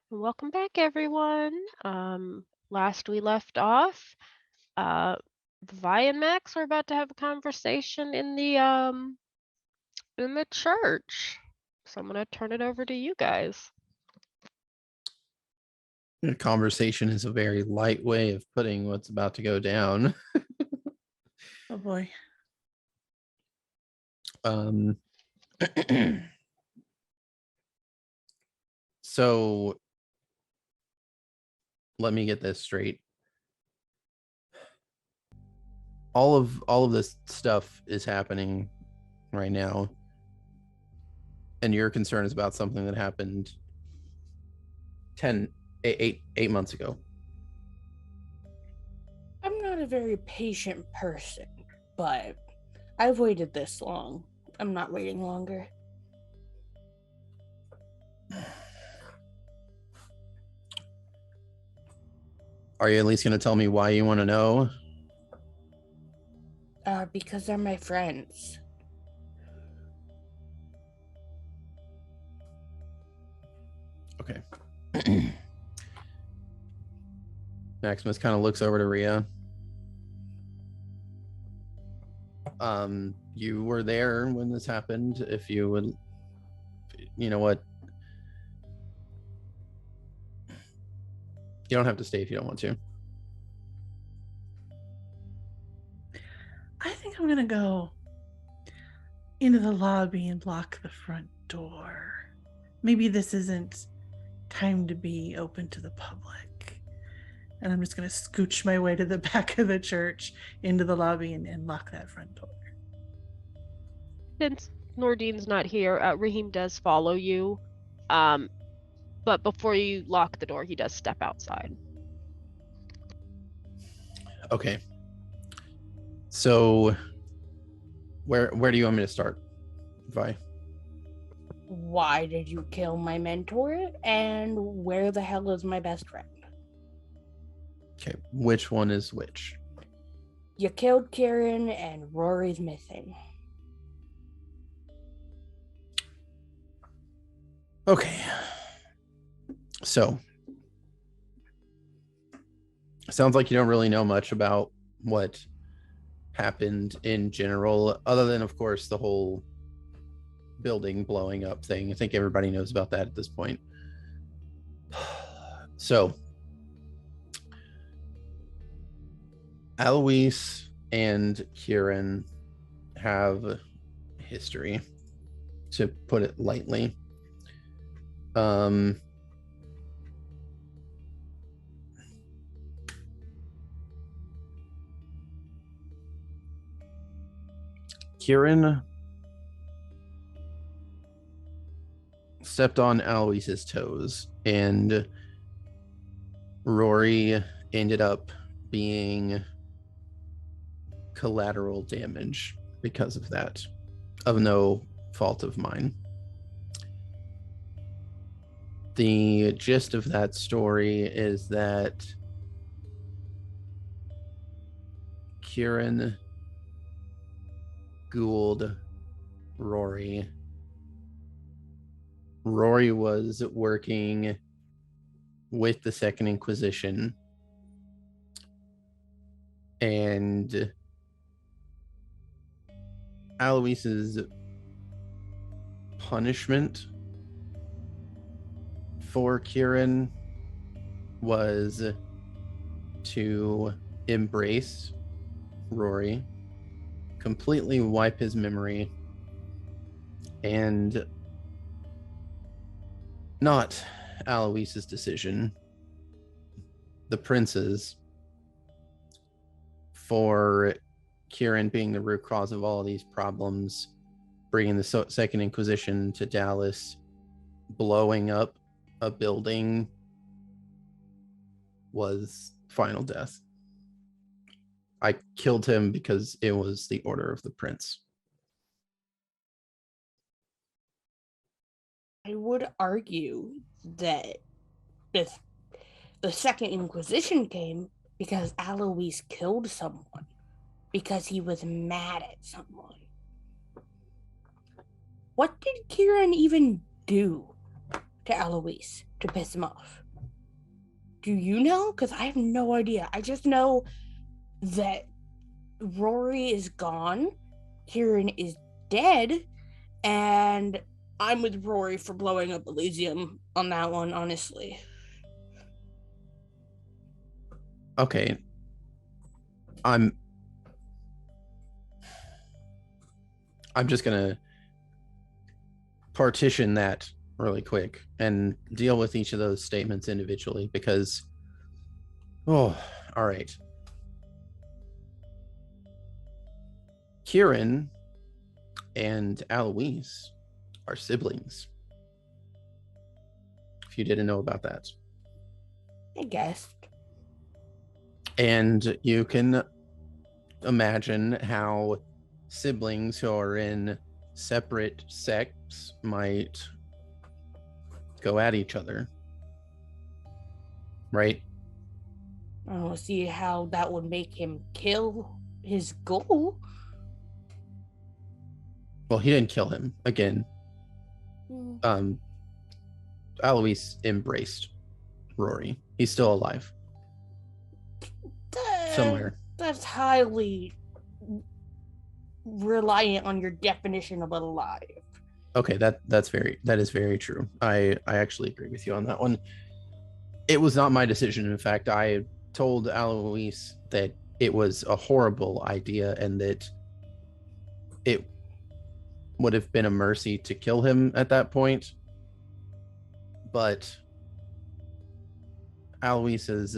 Welcome back, everyone. Last we left off, uh, Vi and Max are about to have a conversation in the church. So I'm gonna turn it over to you guys. A conversation is a very light way of putting what's about to go down. Oh boy. So let me get this straight. All of this stuff is happening right now, and your concern is about something that happened 8 months ago. I'm not a very patient person, but I've waited this long. I'm not waiting longer. Are you at least going to tell me why you want to know? Because they're my friends. Okay. Maximus kind of looks over to Rhea. You were there when this happened. If you would, you know what? You don't have to stay if you don't want to. I think I'm gonna go into the lobby and lock the front door. Maybe this isn't time to be open to the public. And I'm just gonna scooch my way to the back of the church into the lobby and lock that front door. Since Nordine's not here, Raheem does follow you. But before you lock the door, he does step outside. Okay. So where do you want me to start, Vi? Why did you kill my mentor? And where the hell is my best friend? Okay, which one is which? You killed Kieran and Rory's missing. Okay. So sounds like you don't really know much about what happened in general, other than, of course, the whole building blowing up thing. I think everybody knows about that at this point. So Alois and Kieran have history, to put it lightly. Kieran stepped on Alois's toes, and Rory ended up being collateral damage because of that, of no fault of mine. The gist of that story is that Kieran ghouled Rory. Rory was working with the Second Inquisition, and Alois's punishment for Kieran was to embrace Rory, completely wipe his memory, and not Alois's decision, the prince's, for Kieran being the root cause of all of these problems, bringing the Second Inquisition to Dallas, blowing up a building, was final death. I killed him because it was the order of the prince. I would argue that the Second Inquisition came because Alois killed someone, because he was mad at someone. What did Kieran even do to Eloise to piss him off? Do you know? Because I have no idea. I just know that Rory is gone, Kieran is dead, and I'm with Rory for blowing up Elysium on that one, honestly. Okay. I'm just gonna partition that really quick and deal with each of those statements individually because all right. Kieran and Aloise are siblings. If you didn't know about that. I guess. And you can imagine how siblings who are in separate sects might go at each other. Right? I don't see how that would make him kill his goal. Well, he didn't kill him. Again, Aloise embraced Rory. He's still alive. Somewhere. That's highly reliant on your definition of alive. Okay, that is very true. I actually agree with you on that one. It was not my decision. In fact, I told Aloise that it was a horrible idea and that it would have been a mercy to kill him at that point. But Aloise is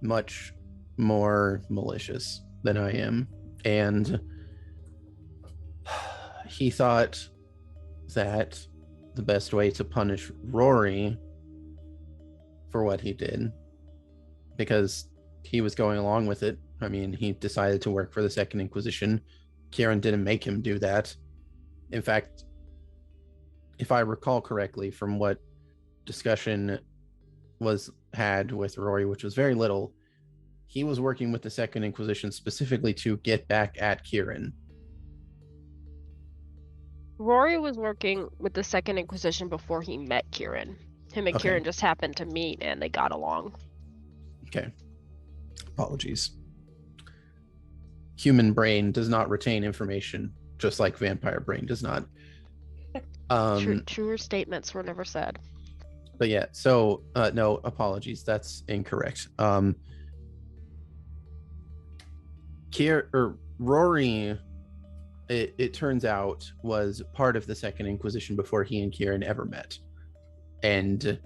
much more malicious than I am. And he thought that the best way to punish Rory for what he did, because he was going along with it. I mean, he decided to work for the Second Inquisition. Kieran didn't make him do that. In fact, if I recall correctly from what discussion was had with Rory, which was very little, he was working with the Second Inquisition specifically to get back at Kieran. Rory was working with the Second Inquisition before he met Kieran. Him and Kieran just happened to meet and they got along. Okay. Apologies. Human brain does not retain information, just like vampire brain does not. Truer statements were never said. But yeah, so no, apologies. That's incorrect. Rory, it turns out, was part of the Second Inquisition before he and Kieran ever met. And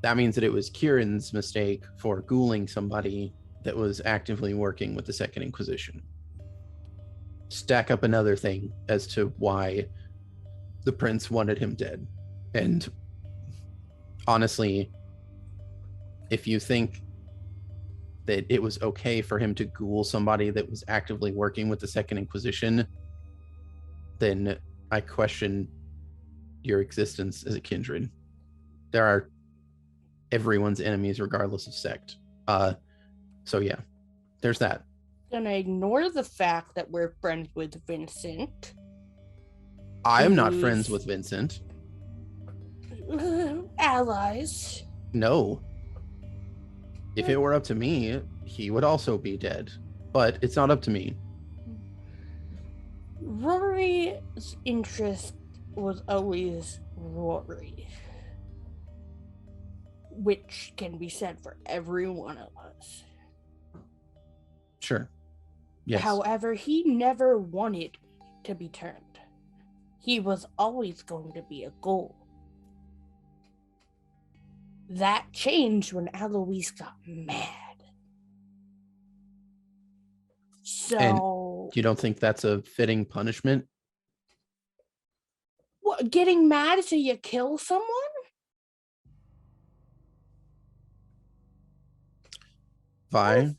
that means that it was Kieran's mistake for ghouling somebody that was actively working with the Second Inquisition. Stack up another thing as to why the prince wanted him dead. And honestly, if you think that it was okay for him to ghoul somebody that was actively working with the Second Inquisition, then I question your existence as a kindred. There are everyone's enemies regardless of sect. So yeah, there's that. Gonna ignore the fact that we're friends with Vincent. I am not friends with Vincent. Allies. No. If it were up to me, he would also be dead. But it's not up to me. Rory's interest was always Rory, which can be said for every one of us. Sure. Yes. However, he never wanted to be turned. He was always going to be a ghoul. That changed when Aloise got mad. So, and you don't think that's a fitting punishment? what, getting mad so you kill someone? Vi,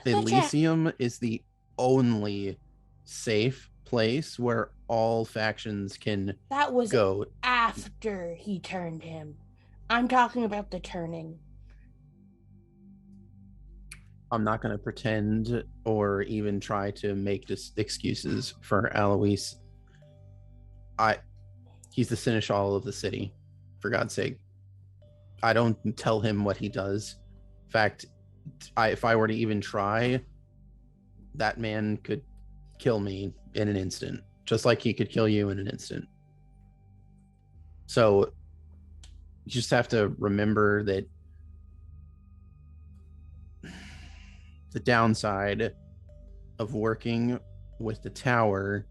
Elysium is the only safe place where all factions can That was go. after he turned him. I'm talking about the turning. I'm not going to pretend or even try to make excuses for Aloise. He's the seneschal of the city, for God's sake. I don't tell him what he does. In fact, if I were to even try, that man could kill me in an instant, just like he could kill you in an instant. So you just have to remember that the downside of working with the tower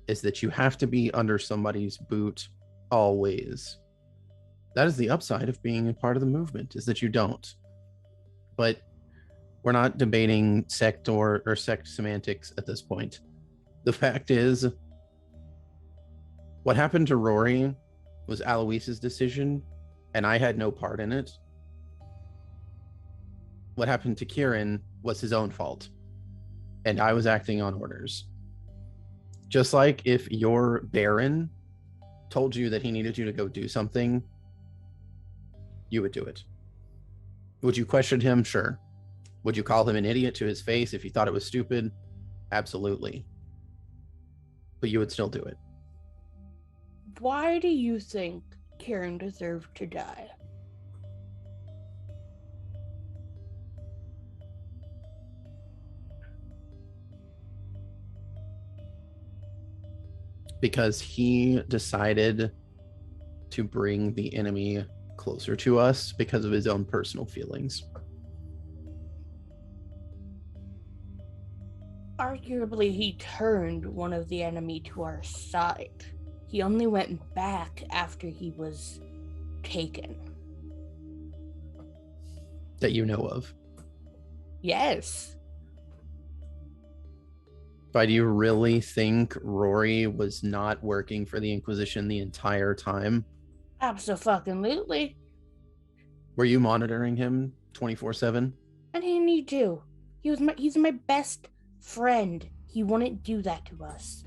is that you have to be under somebody's boot always. That is the upside of being a part of the movement, is that you don't. But we're not debating sect or sect semantics at this point. The fact is, what happened to Rory was Aloise's decision, and I had no part in it. What happened to Kieran was his own fault, and I was acting on orders. Just like if your Baron told you that he needed you to go do something, you would do it. Would you question him? Sure. Would you call him an idiot to his face if you thought it was stupid? Absolutely. But you would still do it. Why do you think Kieran deserved to die? Because he decided to bring the enemy closer to us because of his own personal feelings. Arguably, he turned one of the enemy to our side. He only went back after he was taken. That you know of. Yes. But do you really think Rory was not working for the Inquisition the entire time? Abso-fucking-lutely. Were you monitoring him 24/7? I didn't need to. He's my best friend. He wouldn't do that to us.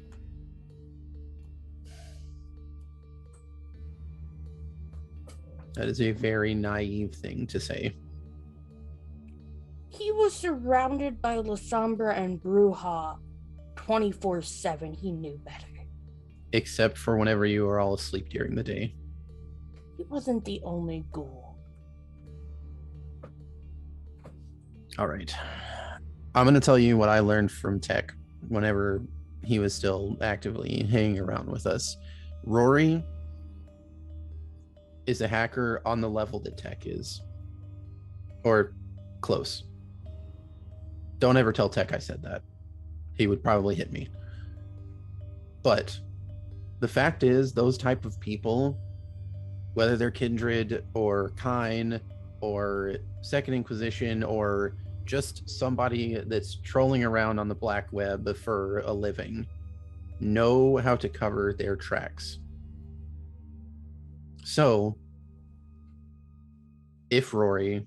That is a very naive thing to say. He was surrounded by La Sombra and Bruja 24/7. He knew better. Except for whenever you were all asleep during the day. He wasn't the only ghoul. All right. I'm going to tell you what I learned from Tech whenever he was still actively hanging around with us. Rory is a hacker on the level that Tech is. Or close. Don't ever tell Tech I said that. He would probably hit me. But the fact is, those type of people, whether they're Kindred or Kine or Second Inquisition or just somebody that's trolling around on the black web for a living, know how to cover their tracks. So, if Rory,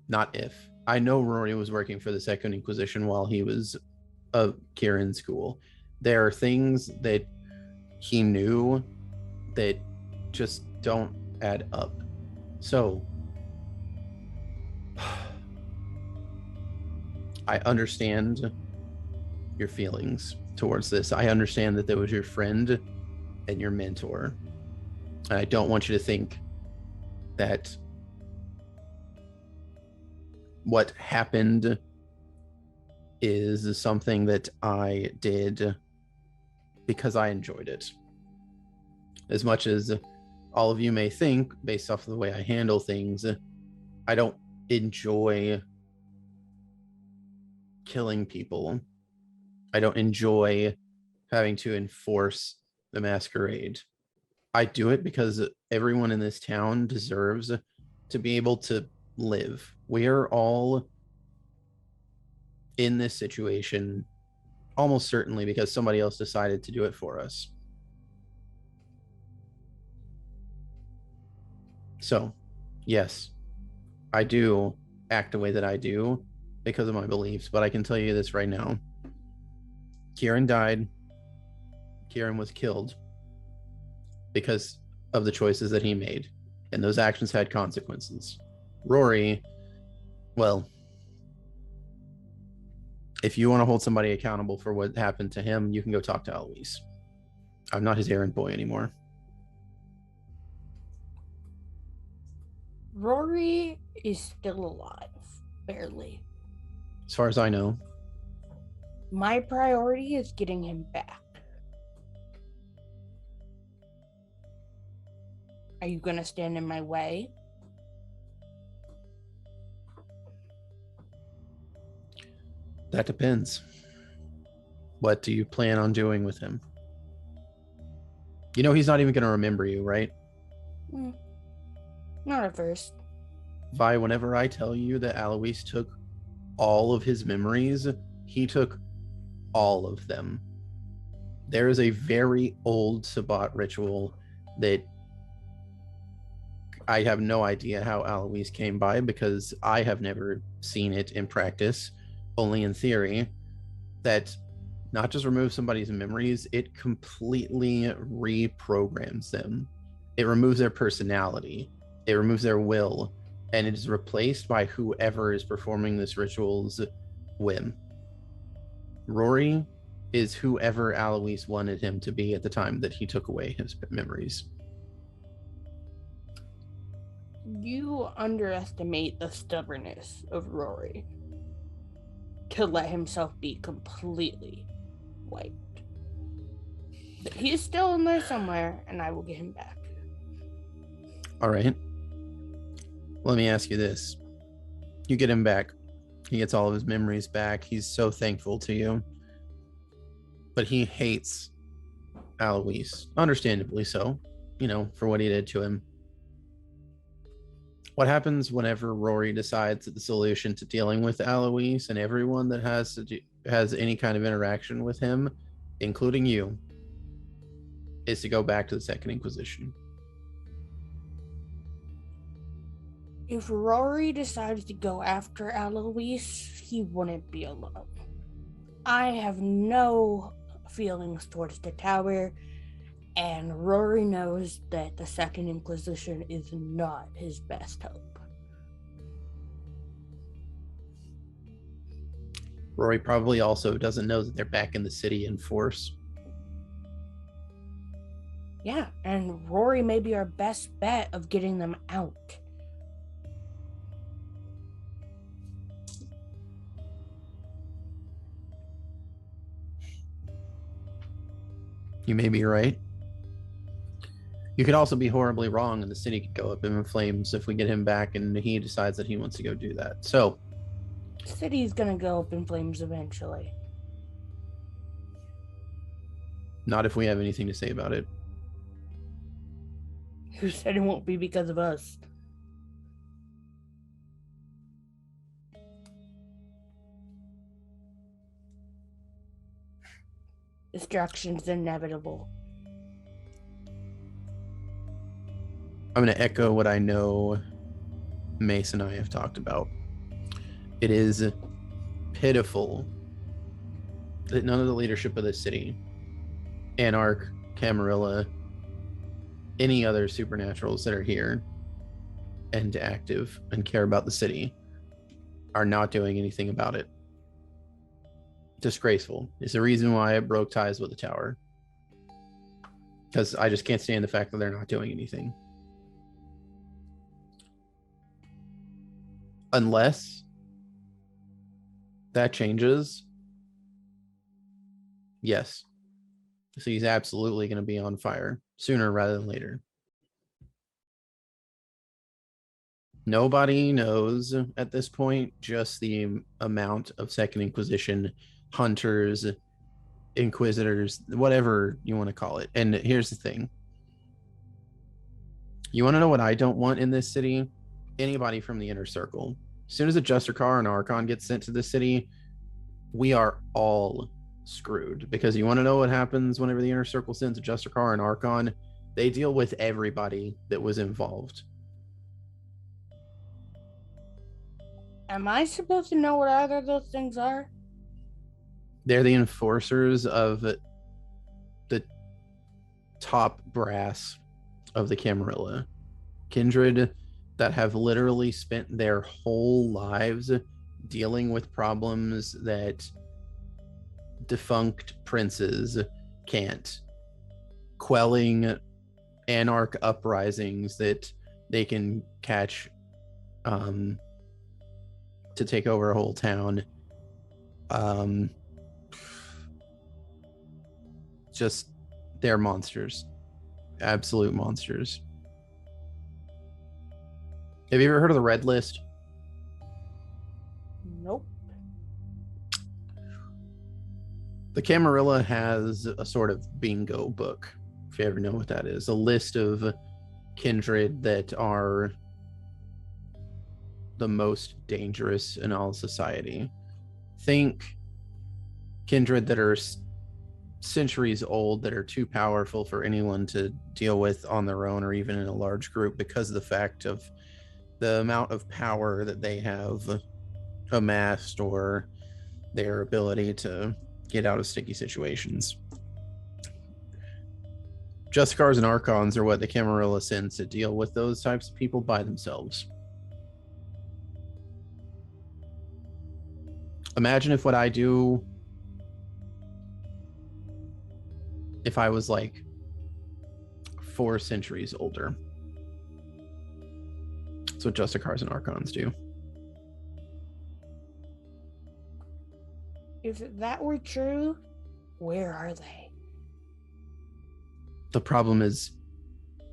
not if, I know Rory was working for the Second Inquisition while he was a Kieran school. There are things that he knew that just don't add up. So, I understand your feelings towards this. I understand that there was your friend and your mentor. And I don't want you to think that what happened is something that I did because I enjoyed it. As much as all of you may think, based off of the way I handle things, I don't enjoy killing people. I don't enjoy having to enforce the Masquerade. I do it because everyone in this town deserves to be able to live. We are all in this situation almost certainly because somebody else decided to do it for us. So, yes, I do act the way that I do because of my beliefs, but I can tell you this right now. Kieran died. Kieran was killed because of the choices that he made, and those actions had consequences. Rory, well, if you want to hold somebody accountable for what happened to him, you can go talk to Eloise. I'm not his errand boy anymore. Rory is still alive, barely. As far as I know. My priority is getting him back. Are you gonna stand in my way? That depends. What do you plan on doing with him? You know he's not even going to remember you, right? Not at first. Vi, whenever I tell you that Alois took all of his memories, he took all of them. There is a very old Sabbat ritual that I have no idea how Alois came by, because I have never seen it in practice, only in theory, that not just removes somebody's memories, it completely reprograms them. It removes their personality, it removes their will, and it is replaced by whoever is performing this ritual's whim. Rory is whoever Alois wanted him to be at the time that he took away his memories. You underestimate the stubbornness of Rory to let himself be completely wiped. But he is still in there somewhere, and I will get him back. All right. Let me ask you this. You get him back. He gets all of his memories back. He's so thankful to you. But he hates Alois. Understandably so, for what he did to him. What happens whenever Rory decides that the solution to dealing with Alois and everyone that has any kind of interaction with him, including you, is to go back to the Second Inquisition? If Rory decides to go after Alois, he wouldn't be alone. I have no feelings towards the tower, and Rory knows that the Second Inquisition is not his best hope. Rory probably also doesn't know that they're back in the city in force. Yeah, and Rory may be our best bet of getting them out. You may be right. You could also be horribly wrong, and the city could go up in flames if we get him back and he decides that he wants to go do that. So, The city's gonna go up in flames eventually. not if we have anything to say about it. Who said it won't be because of us? Destruction's inevitable. I'm going to echo what I know Mace and I have talked about. It is pitiful that none of the leadership of the city, Anarch, Camarilla, any other supernaturals that are here and active and care about the city, are not doing anything about it. Disgraceful. It's the reason why I broke ties with the tower. Because I just can't stand the fact that they're not doing anything. Unless that changes, yes. So he's absolutely going to be on fire sooner rather than later. Nobody knows at this point just the amount of Second Inquisition hunters, inquisitors, whatever you want to call it. And here's the thing. You want to know what I don't want in this city? Anybody from the inner circle. As soon as a Justicar and Archon gets sent to the city, we are all screwed. Because you want to know what happens whenever the inner circle sends a Justicar and Archon? They deal with everybody that was involved. Am I supposed to know what either of those things are? They're the enforcers of the top brass of the Camarilla. Kindred that have literally spent their whole lives dealing with problems that defunct princes can't. Quelling anarch uprisings that they can catch to take over a whole town. Just they're monsters, absolute monsters. Have you ever heard of the Red List? Nope. The Camarilla has a sort of bingo book, if you ever know what that is. A list of kindred that are the most dangerous in all society. Think kindred that are centuries old, that are too powerful for anyone to deal with on their own or even in a large group because of the fact of the amount of power that they have amassed or their ability to get out of sticky situations. Justicars and Archons are what the Camarilla sends to deal with those types of people by themselves. Imagine if what I do, if I was like 4 centuries older. That's what Justicars and Archons do. If that were true, where are they? The problem is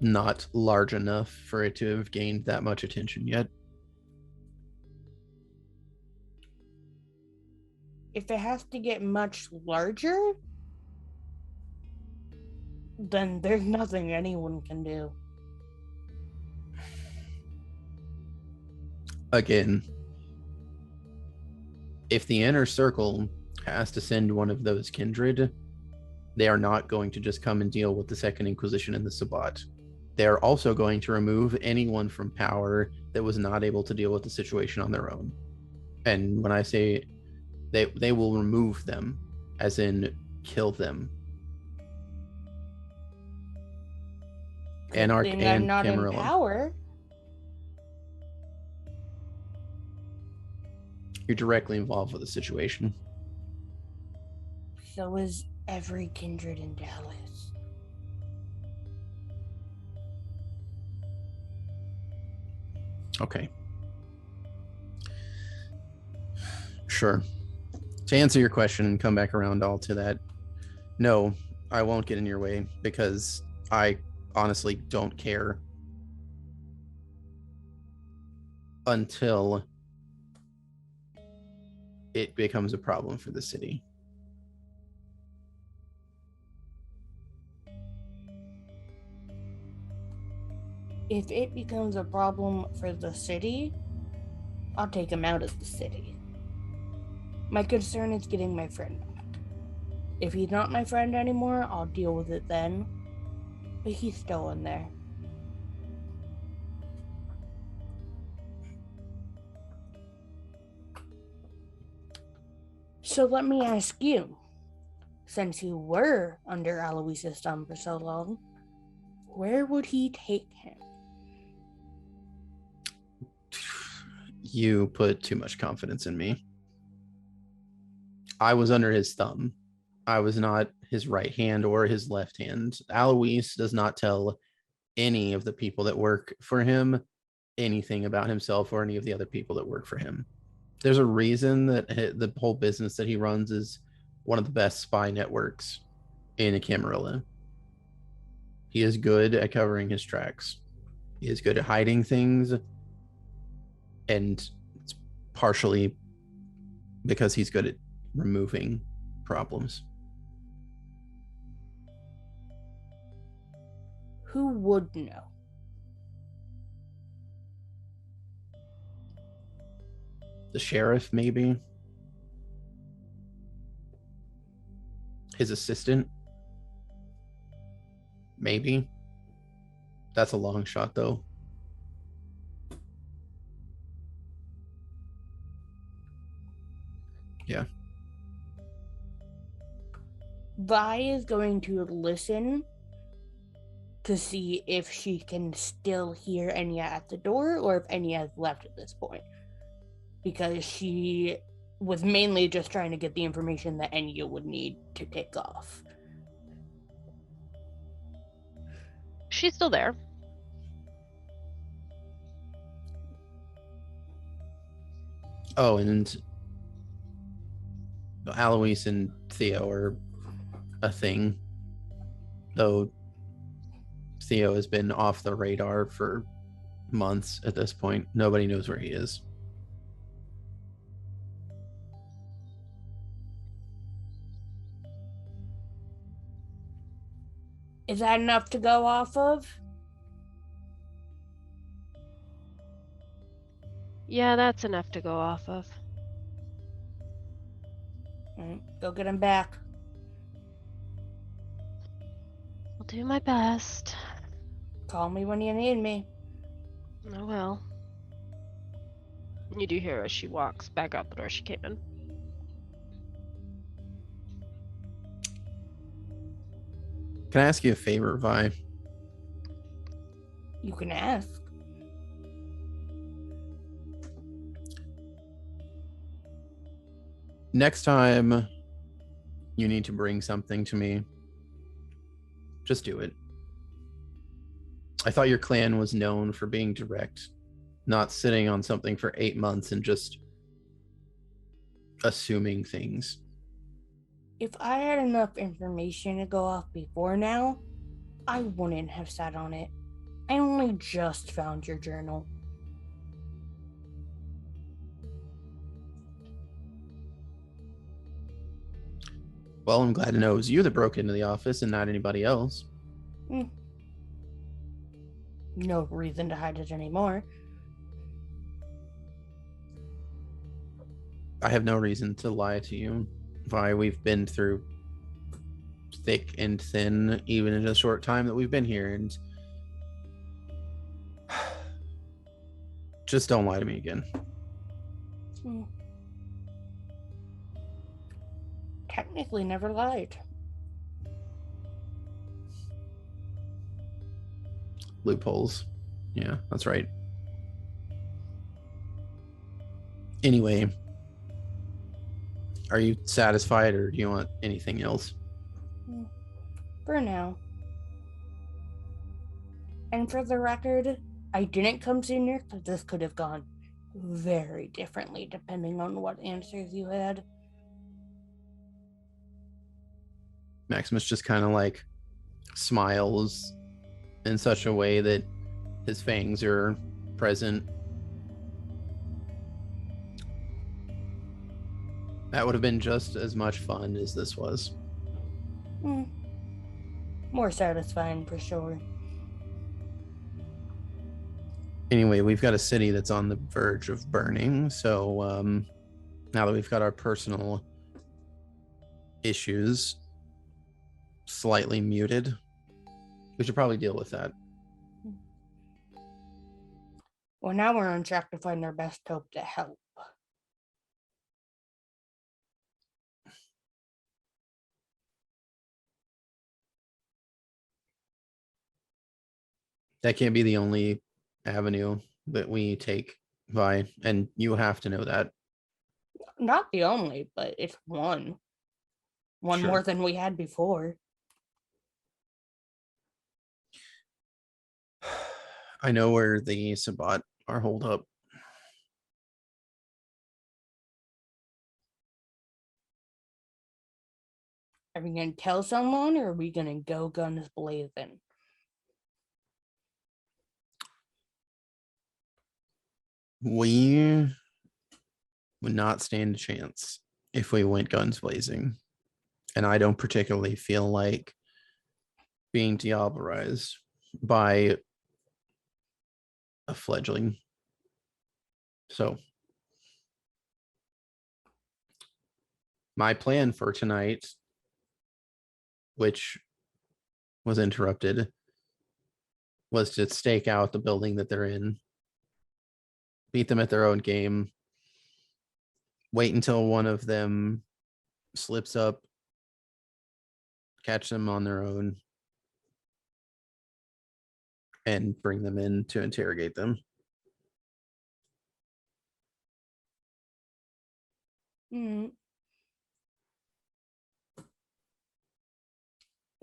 not large enough for it to have gained that much attention yet. If it has to get much larger, then there's nothing anyone can do. Again, if the inner circle has to send one of those kindred, they are not going to just come and deal with the Second Inquisition and the Sabbat. They are also going to remove anyone from power that was not able to deal with the situation on their own. And when I say they will remove them, as in kill them. Anarch Good thing and I'm not in Camarilla. power. You're directly involved with the situation. So is every kindred in Dallas. Okay. Sure. To answer your question and come back around all to that, no, I won't get in your way because I honestly don't care until it becomes a problem for the city. If it becomes a problem for the city, I'll take him out of the city. My concern is getting my friend back. If he's not my friend anymore, I'll deal with it then. But he's still in there. So let me ask you, since you were under Aloysius' thumb for so long, where would he take him? You put too much confidence in me. I was under his thumb. I was not his right hand or his left hand. Alois does not tell any of the people that work for him anything about himself or any of the other people that work for him. There's a reason that the whole business that he runs is one of the best spy networks in a Camarilla. He is good at covering his tracks. He is good at hiding things, and it's partially because he's good at removing problems. Who would know? The sheriff, maybe. His assistant, maybe. That's a long shot, though. Yeah. Vi is going to listen to see if she can still hear Enya at the door or if Enya has left at this point. Because she was mainly just trying to get the information that Enya would need to take off. She's still there. Oh, and Alois and Theo are a thing, though Theo has been off the radar for months at this point. Nobody knows where he is. Is that enough to go off of? Yeah, that's enough to go off of. Go get him back. I'll do my best. Call me when you need me. Oh well. You do hear as she walks back out the door she came in. Can I ask you a favor, Vi? You can ask. Next time you need to bring something to me, just do it. I thought your clan was known for being direct, not sitting on something for 8 months and just assuming things. If I had enough information to go off before now, I wouldn't have sat on it. I only just found your journal. Well, I'm glad to know it was you that broke into the office and not anybody else. No reason to hide it anymore. I have no reason to lie to you. Vi, we've been through thick and thin, even in a short time that we've been here, and just don't lie to me again. Technically never lied. Loopholes. Yeah, that's right. Anyway, are you satisfied or do you want anything else? For now. And for the record, I didn't come sooner because this could have gone very differently depending on what answers you had. Maximus just kind of like smiles in such a way that his fangs are present. That would have been just as much fun as this was. More satisfying for sure. Anyway, we've got a city that's on the verge of burning, so now that we've got our personal issues slightly muted, we should probably deal with that. Well, now we're on track to find our best hope to help. That can't be the only avenue that we take, Vi, and you have to know that. Not the only, but it's one. One Sure. more than we had before. I know where the Sabbat are holed up. Are we going to tell someone or are we going to go guns blazing? We would not stand a chance if we went guns blazing. And I don't particularly feel like being diablerized by a fledgling. So my plan for tonight, which was interrupted, was to stake out the building that they're in, beat them at their own game, wait until one of them slips up, catch them on their own, and bring them in to interrogate them. Give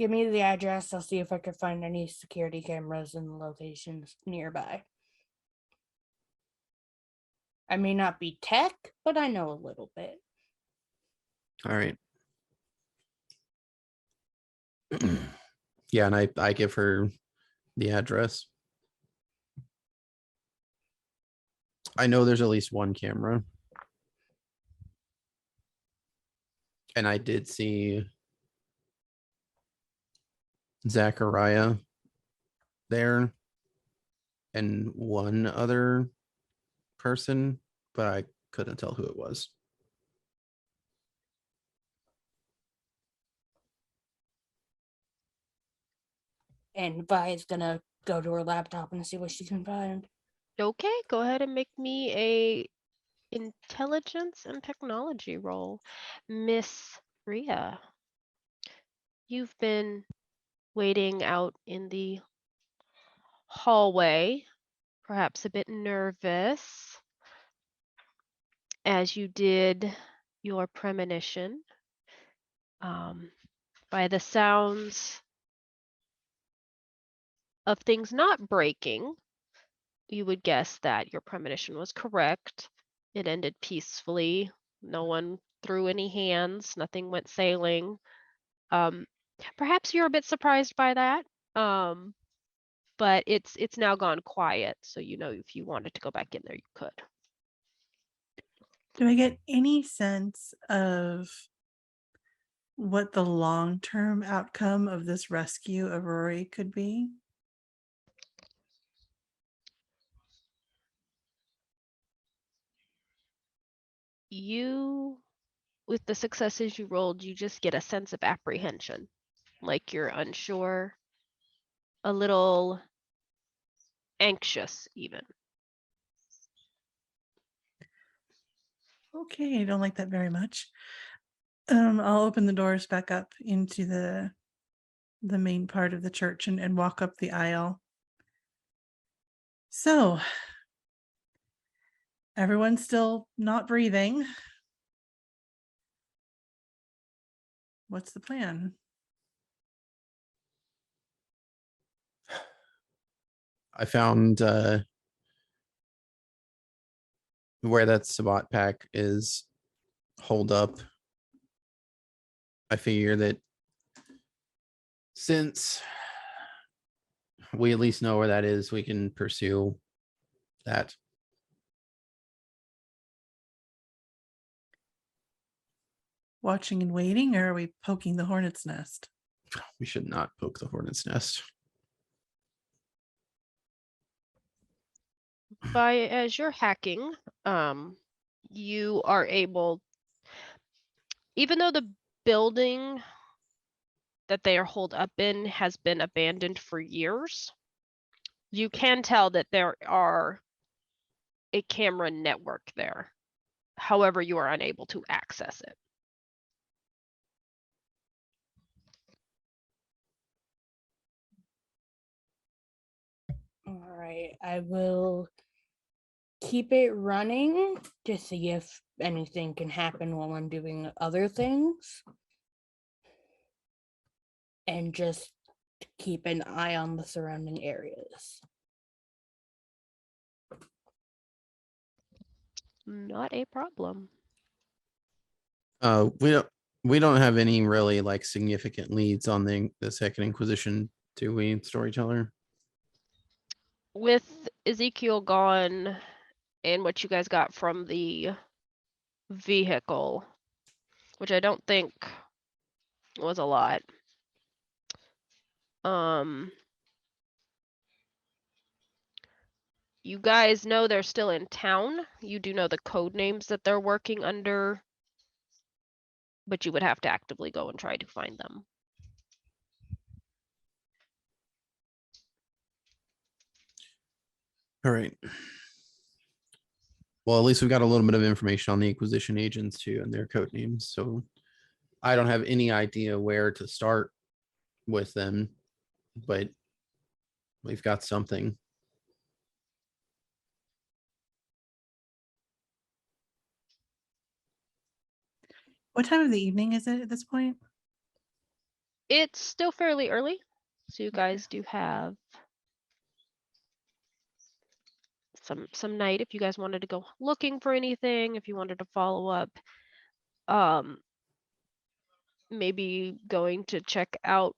me the address. I'll see if I can find any security cameras in the locations nearby. I may not be tech, but I know a little bit. All right. Yeah, and I give her the address. I know there's at least one camera. And I did see Zachariah there and one other person, but I couldn't tell who it was. And Vi is gonna go to her laptop and see what she can find. Okay, go ahead and make me a intelligence and technology roll. Miss Rhea, you've been waiting out in the hallway, perhaps a bit nervous, as you did your premonition. By the sounds of things not breaking, you would guess that your premonition was correct. It ended peacefully. No one threw any hands. Nothing went sailing. Perhaps you're a bit surprised by that. But it's now gone quiet, so you know if you wanted to go back in there, you could. Do I get any sense of what the long-term outcome of this rescue of Rory could be? You, with the successes you rolled, you just get a sense of apprehension, like you're unsure, a little anxious even. Okay, I don't like that very much. I'll open the doors back up into the main part of the church and walk up the aisle. So, everyone's still not breathing. What's the plan? I found where that Sabat pack is holed up. I figure that since we at least know where that is, we can pursue that. Watching and waiting, or are we poking the hornet's nest? We should not poke the hornet's nest. As you're hacking, you are able, even though the building that they are holed up in has been abandoned for years, you can tell that there are a camera network there. However, you are unable to access it. All right, I will keep it running to see if anything can happen while I'm doing other things. And just keep an eye on the surrounding areas. Not a problem. We don't have any really like significant leads on the Second Inquisition, do we, Storyteller? With Ezekiel gone and what you guys got from the vehicle, which I don't think was a lot. You guys know they're still in town. You do know the code names that they're working under, but you would have to actively go and try to find them. All right. Well, at least we've got a little bit of information on the Inquisition agents too and their code names. So I don't have any idea where to start with them, but we've got something. What time of the evening is it at this point? It's still fairly early, so you guys do have some night if you guys wanted to go looking for anything, if you wanted to follow up. Maybe going to check out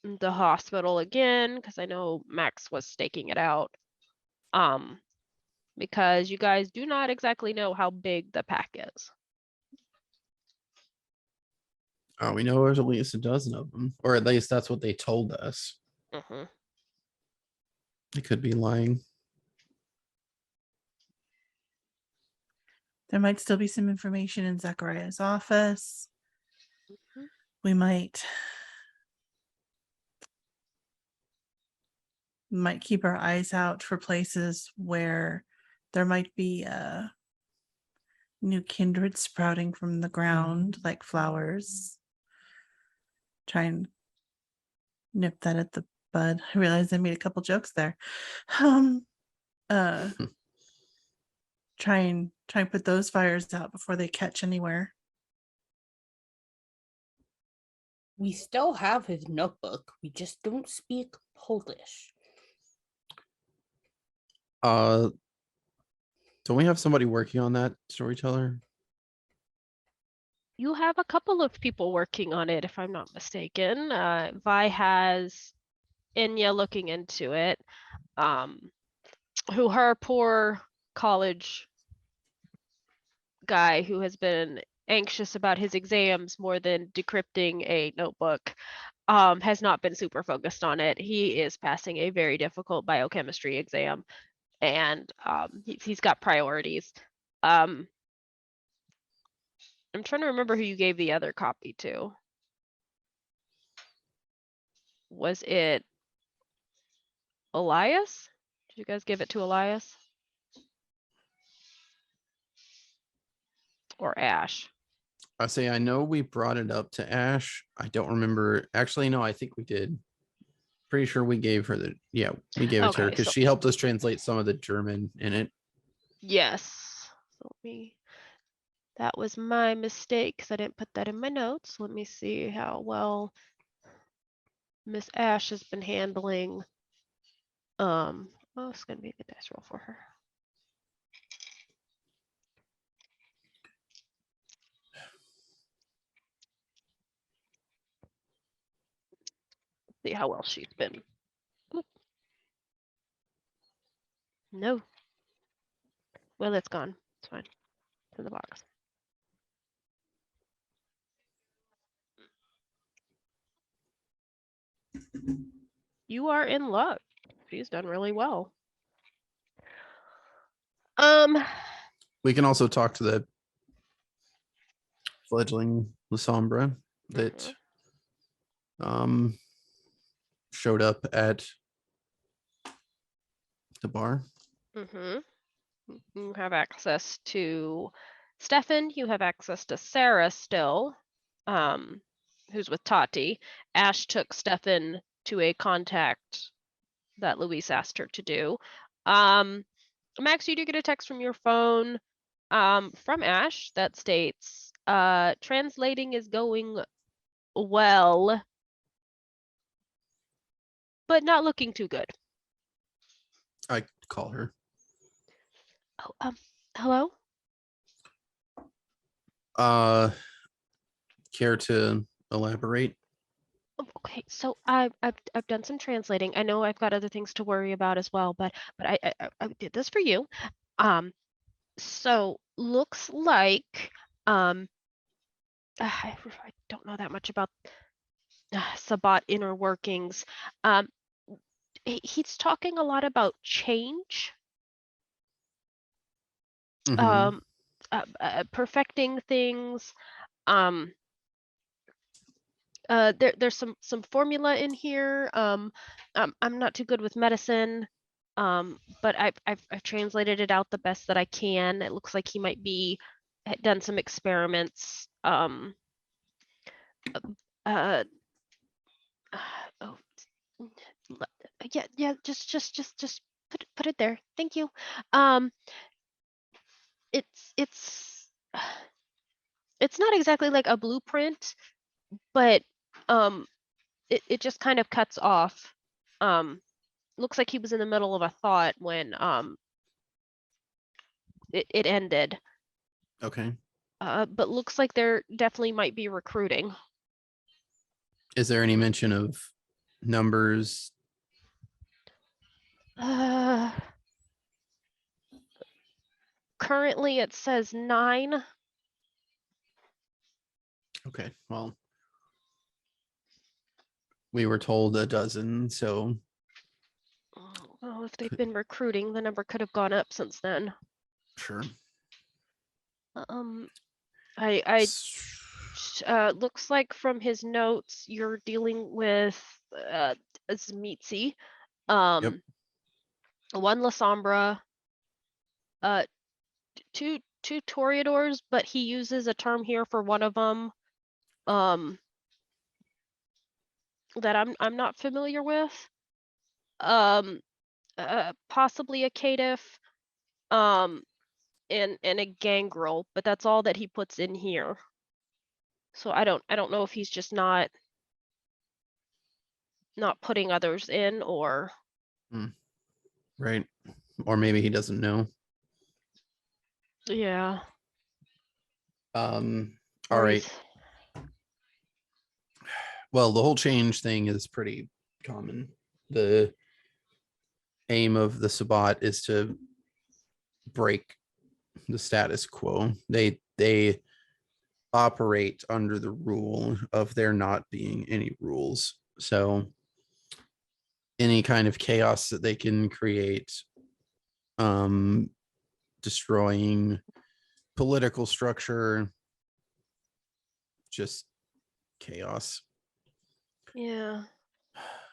the hospital again, because I know Max was staking it out. Because you guys do not exactly know how big the pack is. We know there's at least a dozen of them, or at least that's what they told us. Mhm. They could be lying. There might still be some information in Zachariah's office. Mhm. We might keep our eyes out for places where there might be new kindred sprouting from the ground, like flowers. Try and nip that at the bud. I realized I made a couple jokes there. Try and put those fires out before they catch anywhere. We still have his notebook. We just don't speak Polish. Don't we have somebody working on that, storyteller? You have a couple of people working on it, if I'm not mistaken. Vi has Enya looking into it. Who her poor college guy who has been anxious about his exams more than decrypting a notebook has not been super focused on it. He is passing a very difficult biochemistry exam, and he's got priorities. I'm trying to remember who you gave the other copy to. Was it Elias? Did you guys give it to Elias? Or Ash? I know we brought it up to Ash. I don't remember. Actually, no, I think we did. Pretty sure we gave her we gave it to her Okay, because so- she helped us translate some of the German in it. Yes. So that was my mistake because I didn't put that in my notes. Let me see how well Miss Ash has been handling. Oh, it's gonna be a good dice roll for her. See how well she's been. Oop. No. Well, it's gone. It's fine. It's in the box. You are in luck. She's done really well. We can also talk to the fledgling Lasombra that showed up at the bar. You have access to Stefan. You have access to Sarah still, who's with Tati. Ash took Stefan to a contact that Luis asked her to do. Max, you do get a text from your phone from Ash that states, translating is going well, but not looking too good. I call her. Oh, hello? Care to elaborate? Okay, so I've done some translating. I know I've got other things to worry about as well, but I did this for you. So looks like I don't know that much about Sabat inner workings. He's talking a lot about change. Mhm. Perfecting things. There's some formula in here. I'm not too good with medicine, but I've translated it out the best that I can. It looks like he might be done some experiments. Oh, yeah, just put it there. Thank you. It's it's not exactly like a blueprint, but it just kind of cuts off looks like he was in the middle of a thought when it ended. Okay. But looks like there definitely might be recruiting. Is there any mention of numbers? Currently it says 9. Okay, well, we were told a dozen, so Well, if they've been recruiting, the number could have gone up since then. sure. I looks like from his notes you're dealing with Zmitzi, Yep. 1 La Sombra, two Toreadors, but he uses a term here for one of them that I'm not familiar with. Possibly a caitiff, and a gangrel, but that's all that he puts in here. So I don't know if he's just not putting others in, or Right. Or maybe he doesn't know. yeah. All Or right. he's- Well, the whole change thing is pretty common. The aim of the Sabbat is to break the status quo. They operate under the rule of there not being any rules. So any kind of chaos that they can create, destroying political structure, just chaos. Yeah.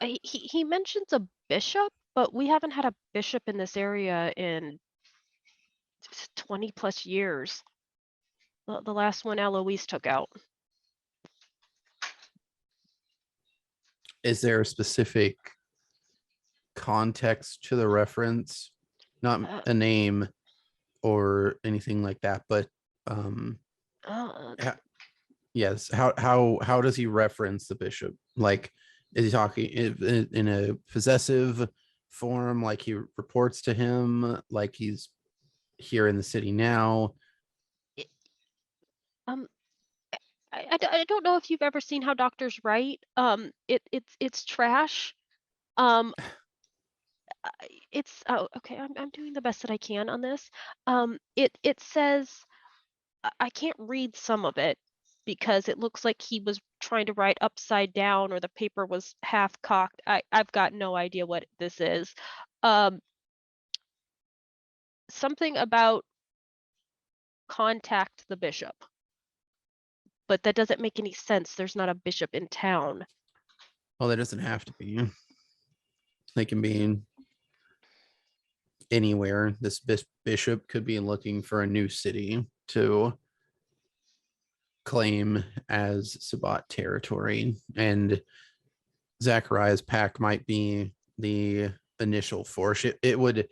He mentions a bishop, but we haven't had a bishop in this area in 20 plus years. The last one Eloise took out. Is there a specific context to the reference? Not a name or anything like that, but yes, how does he reference the bishop? Like, is he talking in a possessive form, like he reports to him, like he's here in the city now? I don't know if you've ever seen how doctors write. It's trash. It's okay. I'm doing the best that I can on this. It says I can't read some of it because it looks like he was trying to write upside down or the paper was half cocked. I've got no idea what this is. Something about contact the bishop. But that doesn't make any sense. There's not a bishop in town. Well, there doesn't have to be. They can be anywhere. This bishop could be looking for a new city to claim as Sabbat territory, and Zachariah's pack might be the initial force. It would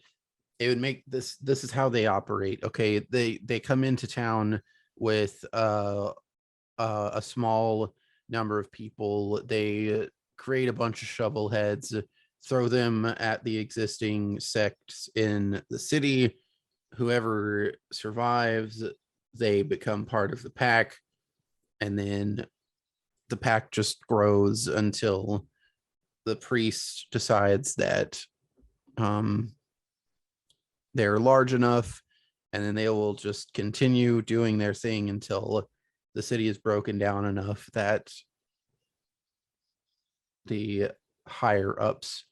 make this is how they operate. Okay, they come into town with a small number of people. They create a bunch of shovel heads, throw them at the existing sects in the city. Whoever survives, they become part of the pack, and then the pack just grows until the priest decides that they're large enough, and then they will just continue doing their thing until the city is broken down enough that the higher ups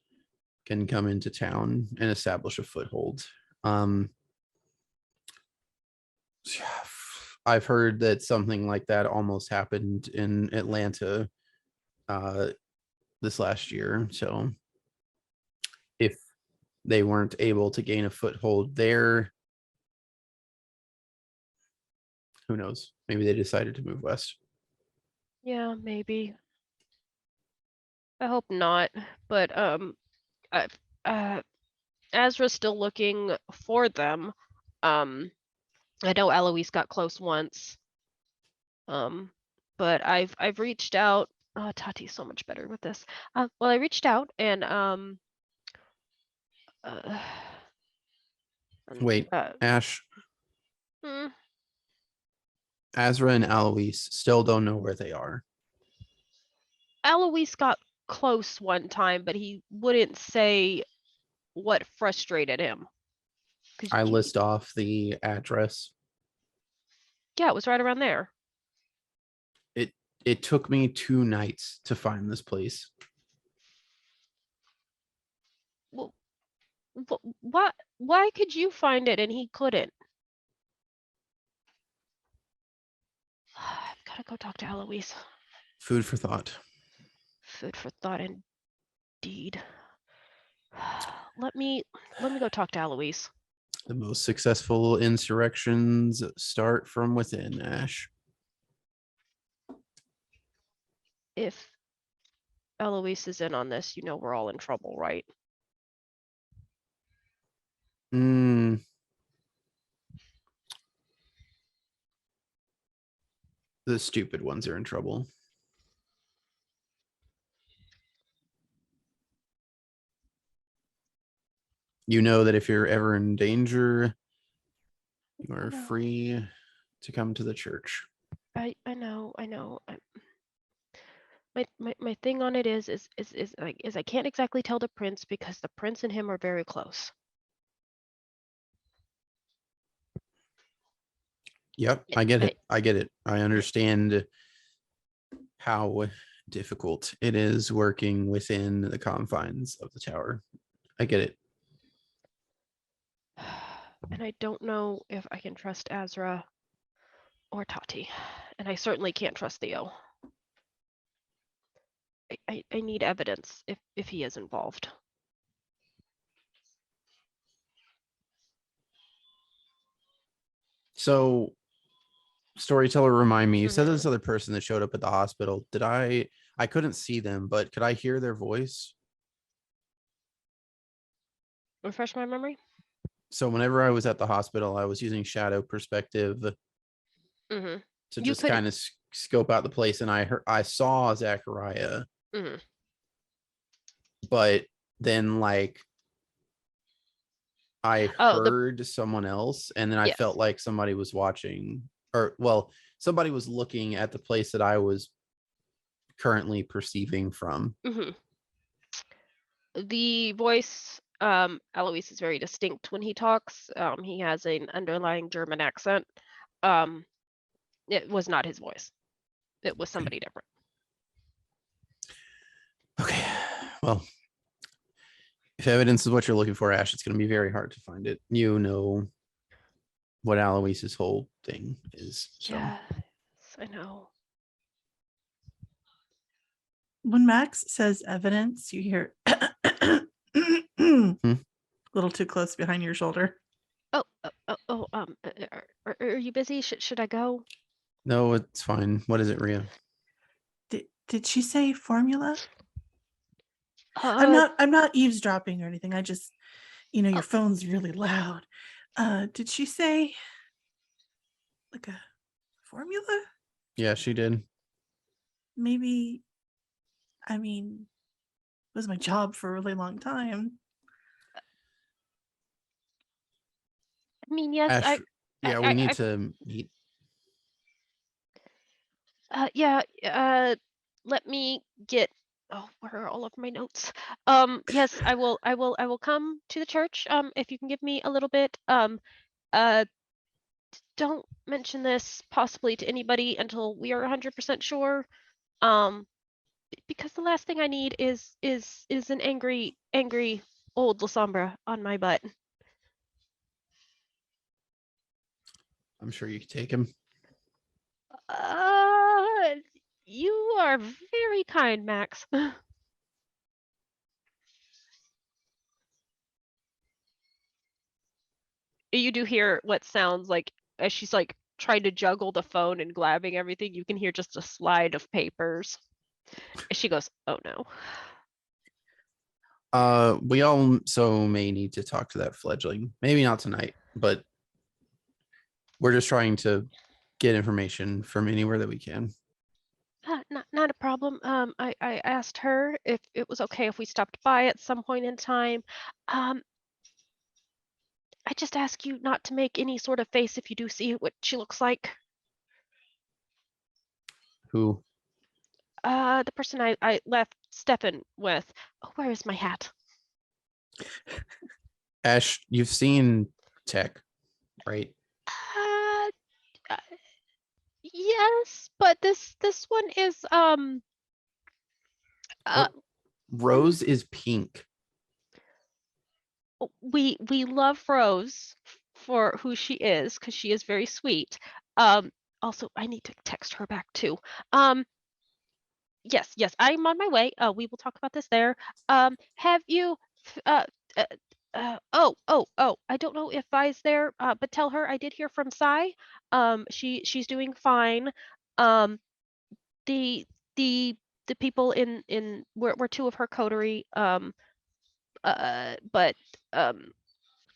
can come into town and establish a foothold. I've heard that something like that almost happened in Atlanta this last year. So if they weren't able to gain a foothold there, who knows? Maybe they decided to move west. Yeah, maybe. I hope not. But Azra's still looking for them. I know Eloise got close once. But I've reached out. Tati's so much better with this. Well, I reached out and Uh, Wait, uh, Ash, hmm, Azra, and Alois still don't know where they are. Alois got close one time, but he wouldn't say what frustrated him. 'Cause I you- list off the address. yeah, it was right around there. It took me 2 nights to find this place. Well, why could you find it and he couldn't? I've got to go talk to Eloise. Food for thought. Food for thought indeed. Let me go talk to Eloise. The most successful insurrections start from within, Ash. If Eloise is in on this, you know we're all in trouble, right? Mm. The stupid ones are in trouble. You know that if you're ever in danger, you are know. free to come to the church. I know. My thing on it is I can't exactly tell the prince because the prince and him are very close. Yep, I get it. I get it. I understand how difficult it is working within the confines of the tower. I get it. And I don't know if I can trust Azra or Tati. And I certainly can't trust Theo. I need evidence if he is involved. So, storyteller, remind me, you said Mhm. this other person that showed up at the hospital. Did I couldn't see them, but could I hear their voice? Refresh my memory. So whenever I was at the hospital, I was using shadow perspective Mm-hmm. to You just couldn't- kind of scope out the place, and I saw Zachariah, Mm-hmm. but then like I Oh, heard someone else, and then I Yes. felt like somebody was watching, or well, somebody was looking at the place that I was currently perceiving from. Mm-hmm. The voice, Alois is very distinct when he talks. He has an underlying German accent. It was not his voice. It was somebody different. Okay, well, if evidence is what you're looking for, Ash, it's going to be very hard to find it. You know what Alois's whole thing is. So. Yes, I know. When Max says evidence, you hear a little too close behind your shoulder. Are you busy? Should I go? No, it's fine. What is it, Rhea? Did she say formula? I'm not eavesdropping or anything. I just, your phone's really loud. Did she say like a formula? Yeah, she did. Maybe, it was my job for a really long time. I mean, yes, Ash, yeah, we need I- to meet. let me get, where are all of my notes? Yes, I will come to the church. If you can give me a little bit, don't mention this possibly to anybody until we are 100% sure. Because the last thing I need is an angry old Lasombra on my butt. I'm sure you can take him. You are very kind, Max. You do hear what sounds like, as she's like trying to juggle the phone and grabbing everything, you can hear just a slide of papers. And she goes, "Oh no." We also may need to talk to that fledgling. Maybe not tonight, but we're just trying to get information from anywhere that we can. Not a problem. I asked her if it was okay if we stopped by at some point in time. just ask you not to make any sort of face if you do see what she looks like. Who? The person I left Stefan with. Oh, where is my hat? Ash, you've seen Tech, right? Uh, uh, yes, but this one is Rose is pink. we love Rose for who she is because she is very sweet. Also I need to text her back too. Yes, I'm on my way. We will talk about this there. Have you I don't know if Vi's there, but tell her I did hear from Sai. She's doing fine. The the people in were two of her coterie. But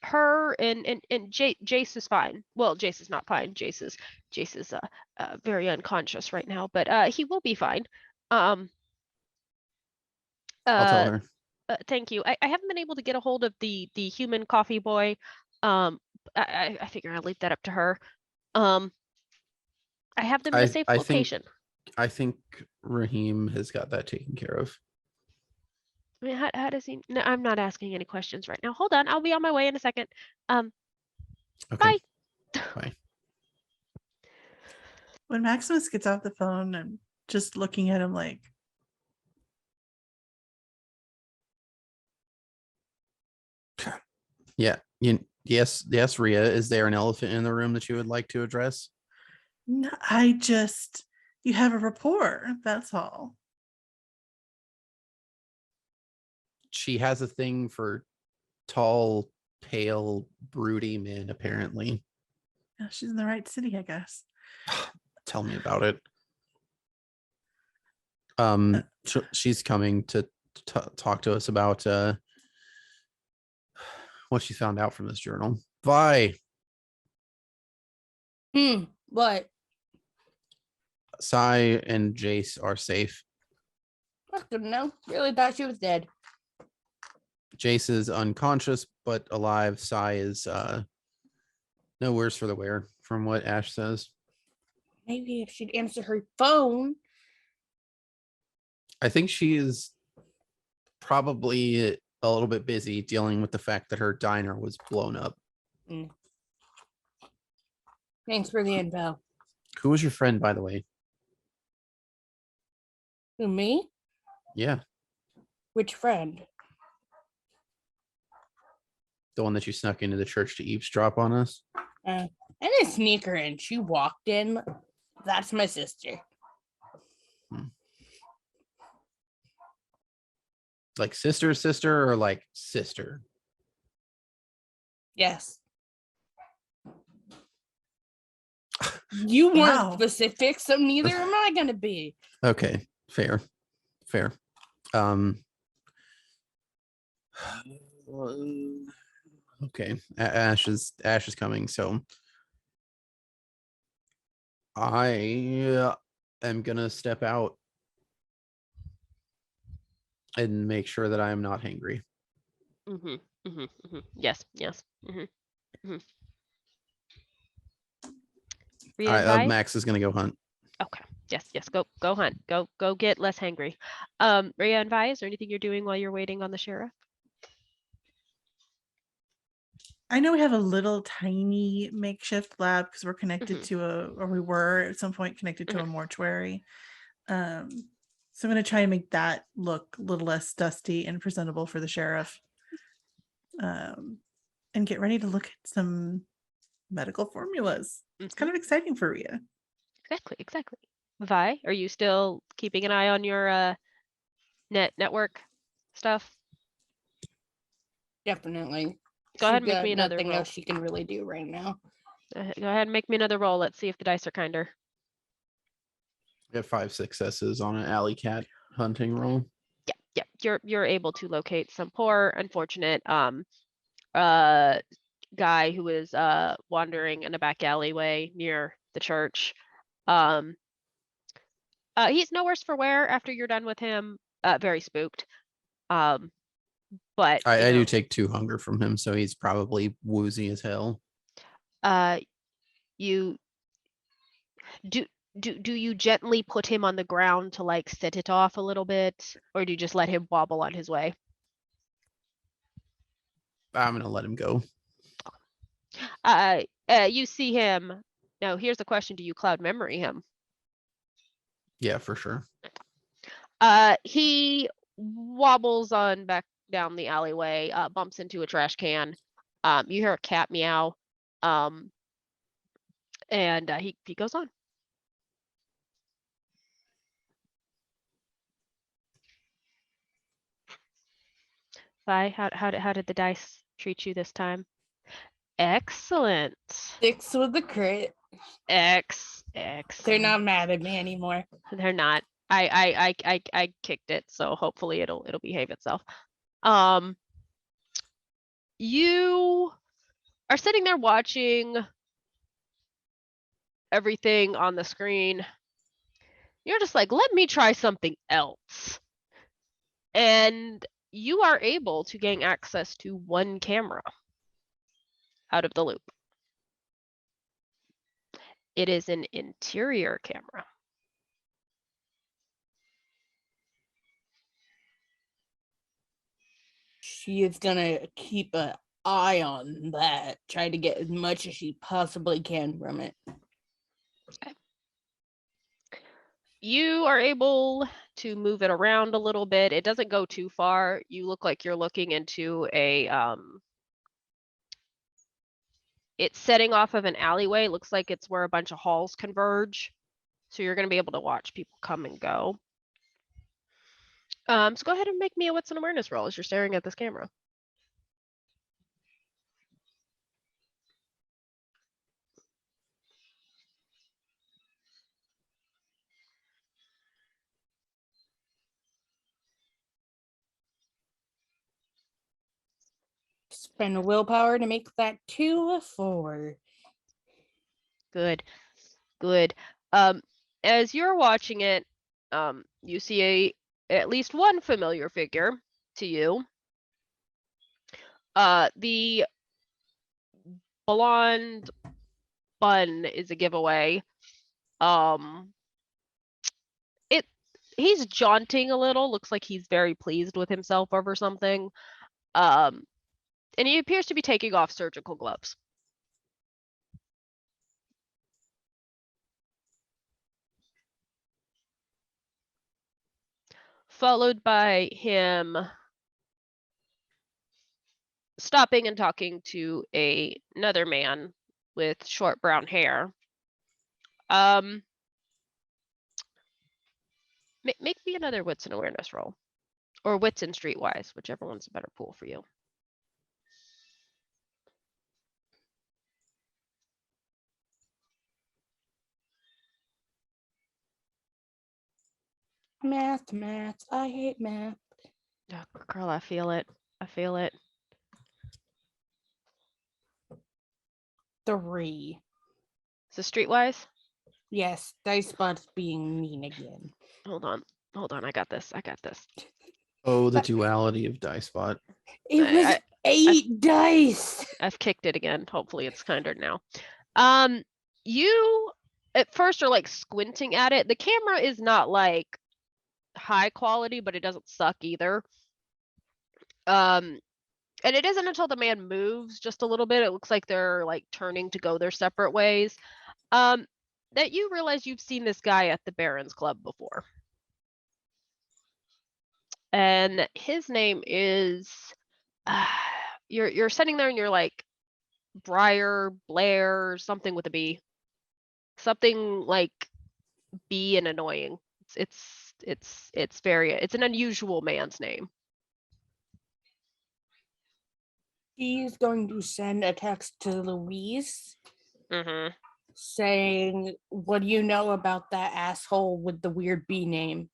her and Jace is fine. Well, Jace is not fine. Jace is very unconscious right now, but he will be fine. I'll tell her. Thank you. I haven't been able to get a hold of the human coffee boy. I figure I'll leave that up to her. I have them in a safe location. I think Raheem has got that taken care of. I mean, how does he? No, I'm not asking any questions right now. Hold on, I'll be on my way in a second. Okay. Bye. Bye. When Maximus gets off the phone, I'm just looking at him like, Yeah. Yes, Rhea. Is there an elephant in the room that you would like to address? no, you have a rapport. That's all. She has a thing for tall, pale, broody men, apparently. Yeah, she's in the right city, I guess. Tell me about it. She's coming to talk to us about what she found out from this journal. Vi. What? Sai and Jace are safe. That's good to know. Really thought she was dead. Jace is unconscious but alive. Sai is no worse for the wear, from what Ash says. Maybe if she'd answer her phone. I think she is probably a little bit busy dealing with the fact that her diner was blown up. Thanks for the info. Who was your friend, by the way? Who, me? Yeah, Which friend? the one that you snuck into the church to eavesdrop on us. I didn't sneak her in. She walked in. That's my sister. Like sister, or like sister? Yes. You weren't Wow. specific, so neither am I gonna be. Okay, fair. Okay, Ash is coming, so I am gonna step out and make sure that I am not hangry. Yes. Rhea and Vi? Max is gonna go hunt. Okay. Yes. Go hunt. Go get less hangry. Rhea and Vi, is there anything you're doing while you're waiting on the sheriff? I know we have a little tiny makeshift lab because we're connected to we were at some point connected to a mortuary. So I'm going to try and make that look a little less dusty and presentable for the sheriff. And get ready to look at some medical formulas. It's kind of exciting for Rhea. Exactly. Vi, are you still keeping an eye on your network stuff? Definitely. Go ahead and She's make me got another nothing roll. else she can really do right now. Go ahead and make me another roll. Let's see if the dice are kinder. I got 5 successes on an alley cat hunting roll. Yeah. You're able to locate some poor, unfortunate guy who was wandering in a back alleyway near the church. He's no worse for wear after you're done with him. Very spooked. but I do take 2 hunger from him, so he's probably woozy as hell. you do you gently put him on the ground to like set it off a little bit, or do you just let him wobble on his way? I'm gonna let him go. You see him. Now, here's the question: do you cloud memory him? Yeah, for sure. He wobbles on back down the alleyway, bumps into a trash can. You hear a cat meow. And he goes on. Vi, how did the dice treat you this time? Excellent. 6 with the crit. Excellent. They're not mad at me anymore. They're not. I kicked it, so hopefully it'll behave itself. You are sitting there watching everything on the screen. You're just like, let me try something else. And you are able to gain access to 1 camera out of the loop. It is an interior camera. She is gonna keep an eye on that. Try to get as much as she possibly can from it. You are able to move it around a little bit. It doesn't go too far. You look like you're looking into a it's setting off of an alleyway. Looks like it's where a bunch of halls converge. So you're going to be able to watch people come and go. So go ahead and make me a wits and awareness roll as you're staring at this camera. Spend a willpower to make that 2 a 4. Good. Good. As you're watching it, you see at least one familiar figure to you. The blonde bun is a giveaway. He's jaunting a little, looks like he's very pleased with himself over something. And he appears to be taking off surgical gloves. Followed by him stopping and talking to another man with short brown hair. Make me another wits and awareness roll, or wits and streetwise, whichever one's a better pool for you. Math, I hate math. Oh, girl, I feel it. I feel it. 3. So streetwise? Yes, dice spot's being mean again. Hold on. I got this. Oh, the duality of dice spot. It was 8 dice. I've kicked it again. Hopefully it's kinder now. You at first are like squinting at it. The camera is not like high quality, but it doesn't suck either. And it isn't until the man moves just a little bit, it looks like they're like turning to go their separate ways, that you realize you've seen this guy at the Barons Club before. And his name is, you're sitting there and you're like, Blair, something with a B. Something like B and annoying. It's an unusual man's name. He's going to send a text to Louise saying, what do you know about that asshole with the weird B name?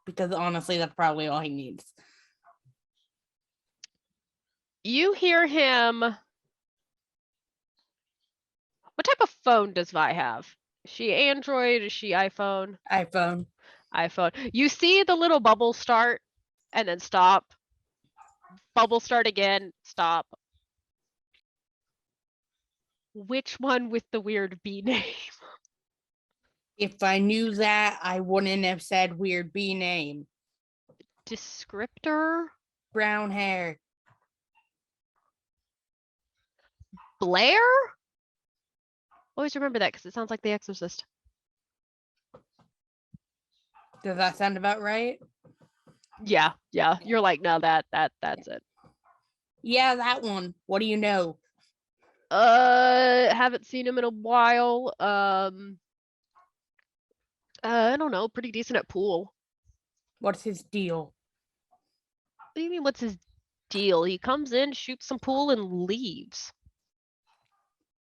Because honestly, that's probably all he needs. You hear him. What type of phone does Vi have? Is she Android? Is she iPhone? iPhone. You see the little bubble start and then stop. Bubble start again, stop. Which one with the weird bee name? If I knew that, I wouldn't have said weird bee name. Descriptor? Brown hair. Blair? Always remember that because it sounds like The Exorcist. Does that sound about right? Yeah. You're like, no, that's it. Yeah, that one. What do you know? Haven't seen him in a while. I don't know, pretty decent at pool. What's his deal? What do you mean, what's his deal? He comes in, shoots some pool, and leaves.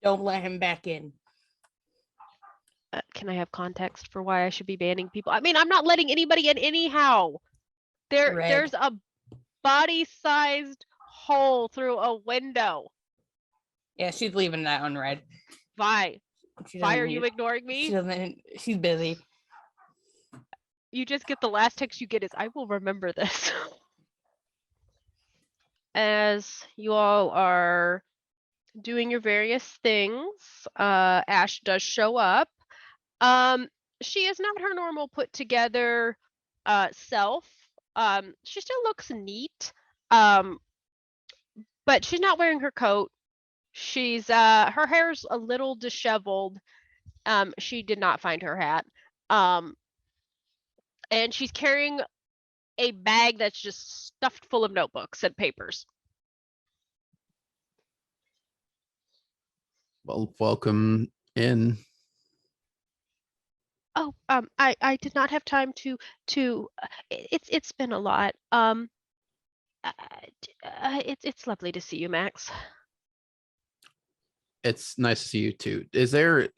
Don't let him back in. Can I have context for why I should be banning people? I mean, I'm not letting anybody in anyhow. There's a body-sized hole through a window. Yeah, she's leaving that unread. Why? She Why doesn't are you need- ignoring She me? doesn't. She's busy. You just get the last text you get is, I will remember this. As you all are doing your various things, Ash does show up. She is not her normal put together self. She still looks neat. But she's not wearing her coat. She's her hair's a little disheveled. She did not find her hat. And she's carrying a bag that's just stuffed full of notebooks and papers. Well, welcome in. Oh, I did not have time to it's been a lot. It's lovely to see you, Max. It's nice to see you too. Is there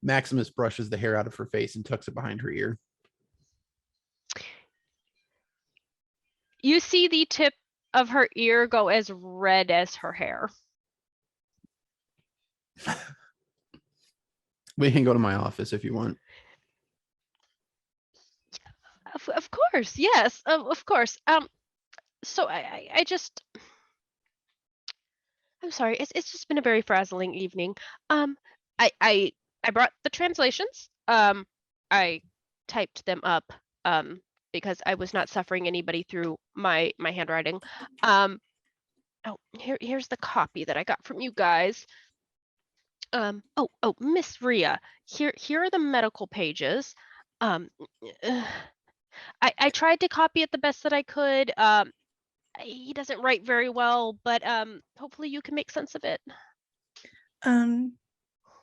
Maximus brushes the hair out of her face and tucks it behind her ear. You see the tip of her ear go as red as her hair. We can go to my office if you want. Of course, yes, of course. So I just, I'm sorry. It's just been a very frazzling evening. I brought the translations. I typed them up. Because I was not suffering anybody through my handwriting. Oh, here's the copy that I got from you guys. Oh, Miss Rhea, here are the medical pages. I tried to copy it the best that I could. He doesn't write very well, but hopefully you can make sense of it. Well,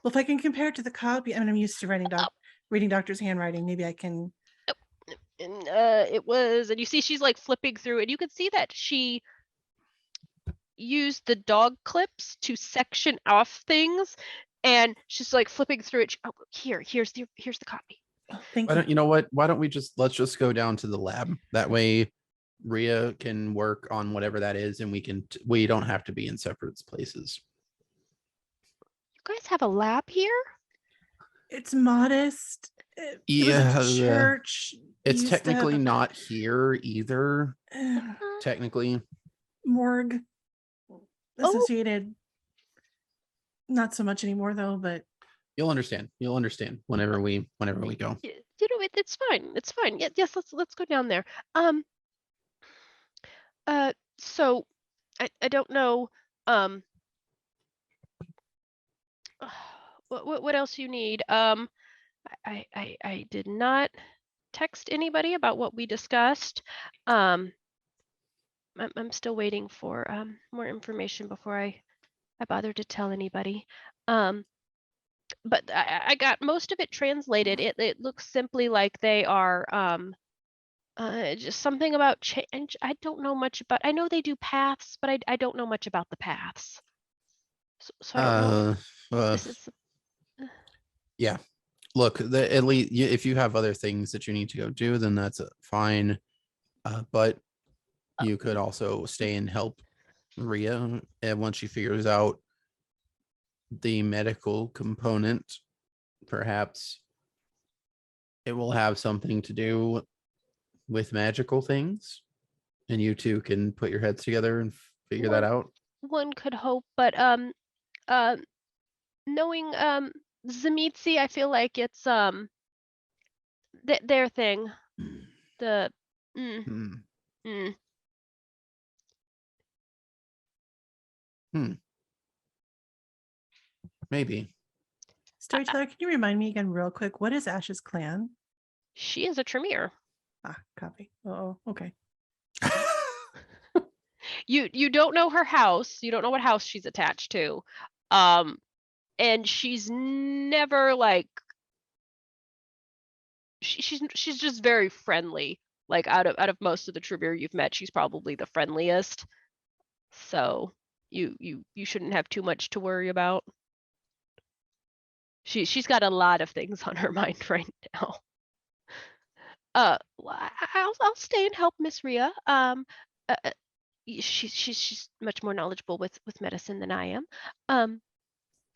if I can compare it to the copy, I mean, I'm used to reading doctor's handwriting. Maybe I can. And it was, and you see she's like flipping through, and you can see that she used the dog clips to section off things, and she's like flipping through it. Oh, here's the copy. Oh, thank you. You know what? Why don't let's just go down to the lab. That way Rhea can work on whatever that is, and we don't have to be in separate places. You guys have a lab here? It's modest. It was at the church. It's Used to technically have not here either. Technically. Morgue associated. Not so much anymore though, but You'll understand whenever we go. You know, it's fine. It's fine. Yes, let's go down there. So I don't know. What else you need? I did not text anybody about what we discussed. I'm still waiting for more information before I bother to tell anybody. But I got most of it translated. It looks simply like they are just something about change. I don't know much about. I know they do paths, but I don't know much about the paths. So I don't know. This is. Yeah. Look, at least if you have other things that you need to go do, then that's fine. But you could also stay and help Rhea, and once she figures out the medical component, perhaps it will have something to do with magical things, and you two can put your heads together and figure that out. One could hope, but knowing Zamitsi, I feel like it's their thing. The Maybe. Storyteller, can you remind me again real quick? What is Ash's clan? She is a Tremere. Ah, copy. Oh, okay. You don't know her house. You don't know what house she's attached to. And she's never like she's just very friendly. Like out of most of the Tremere you've met, she's probably the friendliest. So you shouldn't have too much to worry about. She's got a lot of things on her mind right now. I'll stay and help Miss Rhea. She's much more knowledgeable with medicine than I am.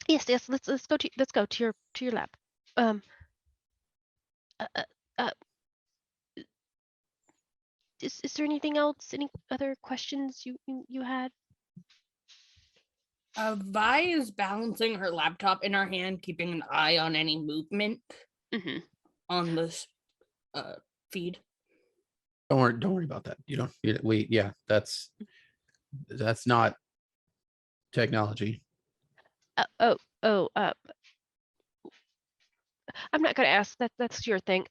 Yes, let's go to your lab. Is there anything else? Any other questions you had? Vi is balancing her laptop in her hand, keeping an eye on any movement on this feed. Don't worry about that. That's not technology. I'm not gonna ask. That's your thing.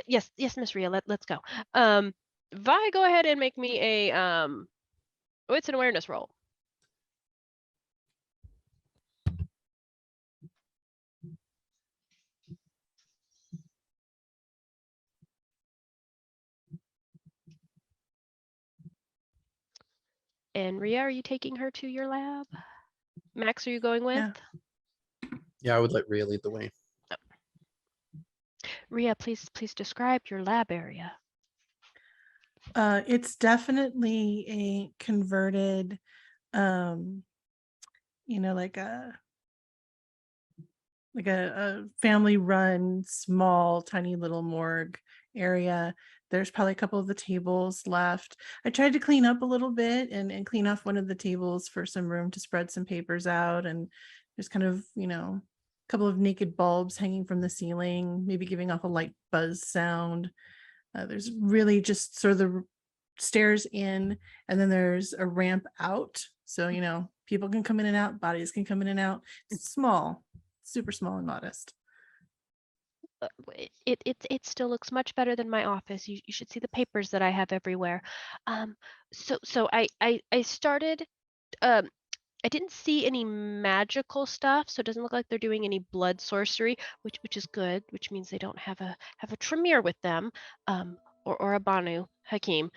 Yes, Miss Rhea. Let's go. Vi, go ahead and make me a it's an awareness roll. And Rhea, are you taking her to your lab? Max, are you going with? Yeah, I would let Rhea lead the way. Rhea, please describe your lab area. It's definitely a converted, like a family-run, small, tiny little morgue area. There's probably a couple of the tables left. I tried to clean up a little bit and clean off one of the tables for some room to spread some papers out. And there's kind of, a couple of naked bulbs hanging from the ceiling, maybe giving off a light buzz sound. There's really just sort of the stairs in, and then there's a ramp out. So, people can come in and out, bodies can come in and out. It's small, super small and modest. It still looks much better than my office. You should see the papers that I have everywhere. So I started. I didn't see any magical stuff, so it doesn't look like they're doing any blood sorcery, which is good, which means they don't have a Tremere with them, or a Banu Hakim.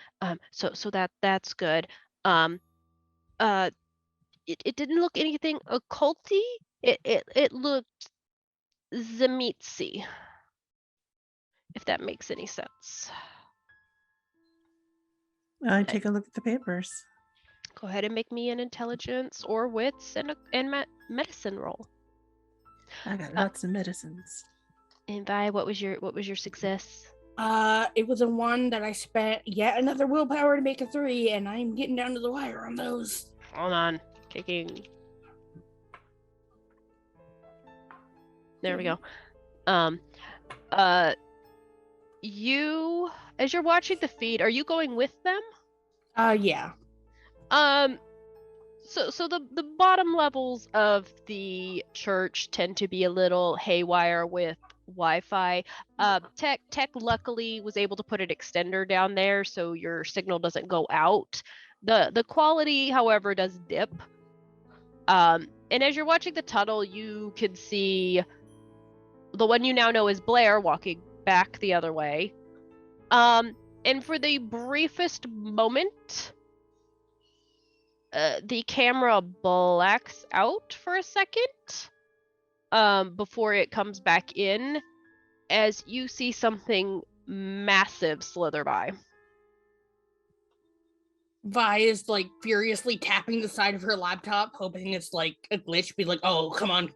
So that's good. It didn't look anything occulty. It looked Zamitsi, if that makes any sense. Take a look at the papers. Go ahead and make me an intelligence or wits and medicine roll. I got lots of medicines. And Vi, what was your success? It was a 1 that I spent yet another willpower to make a 3, and I'm getting down to the wire on those. Hold on, kicking. There we go. You, as you're watching the feed, are you going with them? Yeah. So the bottom levels of the church tend to be a little haywire with Wi-Fi. Tech luckily was able to put an extender down there so your signal doesn't go out. The quality, however, does dip. And as you're watching the tunnel, you can see the one you now know is Blair walking back the other way. And for the briefest moment, the camera blacks out for a second before it comes back in as you see something massive slither by. Vi is like furiously tapping the side of her laptop, hoping it's like a glitch. Be like, oh, come on.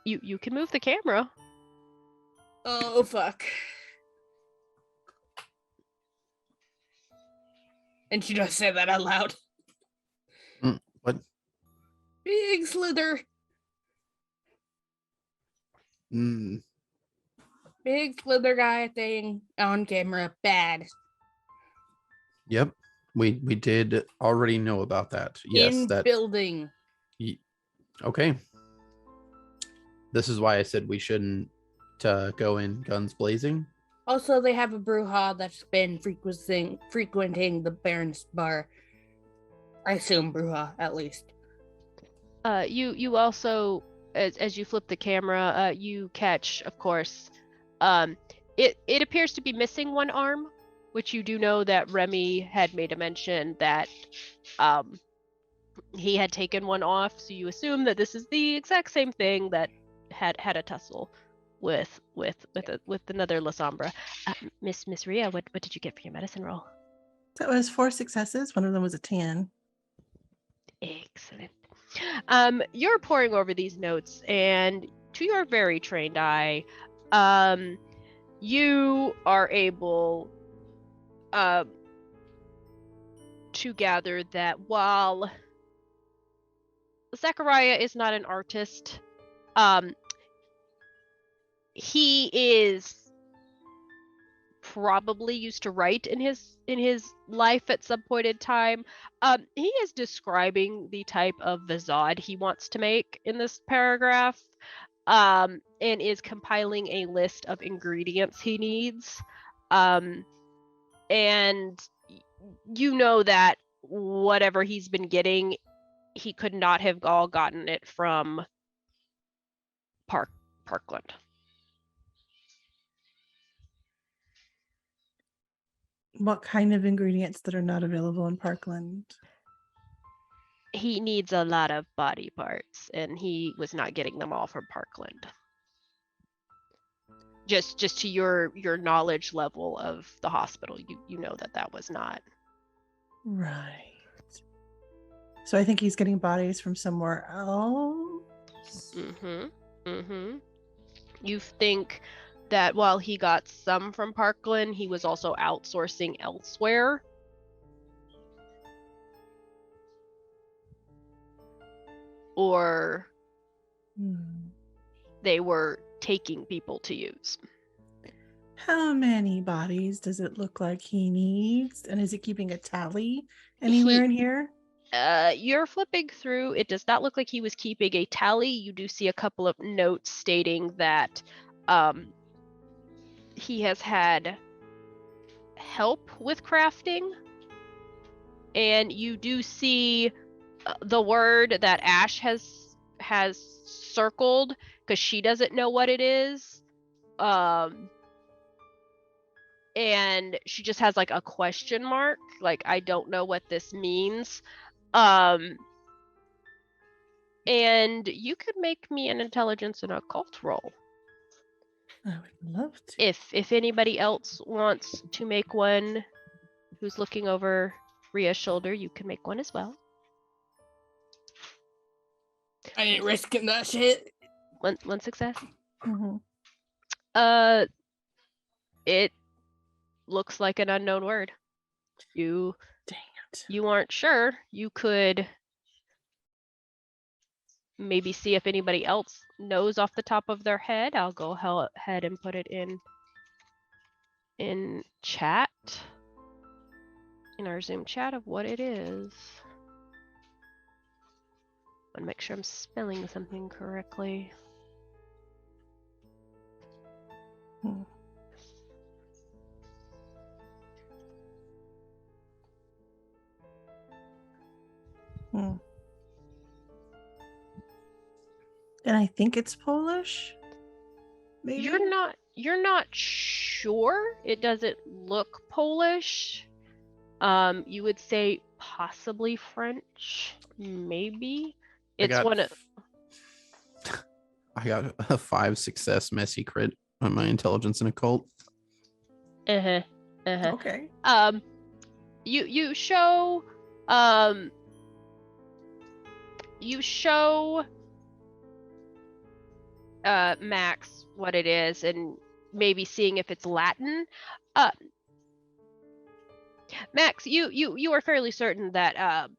You can move the camera. Oh, fuck. And she does say that out loud. What? Big slither. Mm, Big slither guy thing on camera. Bad. yep. We did already know about that. Yes, In that. building. Okay. This is why I said we shouldn't go in guns blazing. Also, they have a Brujah that's been frequenting the Baron's bar. I assume Brujah, at least. You also, as you flip the camera, you catch, of course, it appears to be missing one arm, which you do know that Remy had made a mention that he had taken one off, so you assume that this is the exact same thing that had a tussle with another La Sombra. Miss Rhea, what did you get for your medicine roll? That was 4 successes. One of them was a 10. Excellent. You're poring over these notes, and to your very trained eye, you are able to gather that while Zachariah is not an artist, he is probably used to write in his life at some point in time. He is describing the type of visage he wants to make in this paragraph, and is compiling a list of ingredients he needs. And you know that whatever he's been getting, he could not have all gotten it from Parkland. What kind of ingredients that are not available in Parkland? He needs a lot of body parts, and he was not getting them all from Parkland. Just to your knowledge level of the hospital, you know that was not. Right. So I think he's getting bodies from somewhere else. You think that while he got some from Parkland, he was also outsourcing elsewhere. Or they were taking people to use. How many bodies does it look like he needs? And is he keeping a tally anywhere in here? You're flipping through. It does not look like he was keeping a tally. You do see a couple of notes stating that he has had help with crafting. And you do see the word that Ash has circled because she doesn't know what it is. And she just has like a question mark, like I don't know what this means. And you could make me an intelligence and occult roll. I would love to. If anybody else wants to make one who's looking over Rhea's shoulder, you can make one as well. I ain't risking that shit. One success. Mm-hmm. It looks like an unknown word. Dang it. You aren't sure. You could maybe see if anybody else knows off the top of their head. I'll go ahead and put it in chat, in our Zoom chat, of what it is. I want to make sure I'm spelling something correctly. And I think it's Polish. Maybe You're not sure. It doesn't look Polish. You would say possibly French, maybe. It's one of. I got a 5 success messy crit on my intelligence and occult. Okay. You show Max what it is, and maybe seeing if it's Latin. Max, you are fairly certain that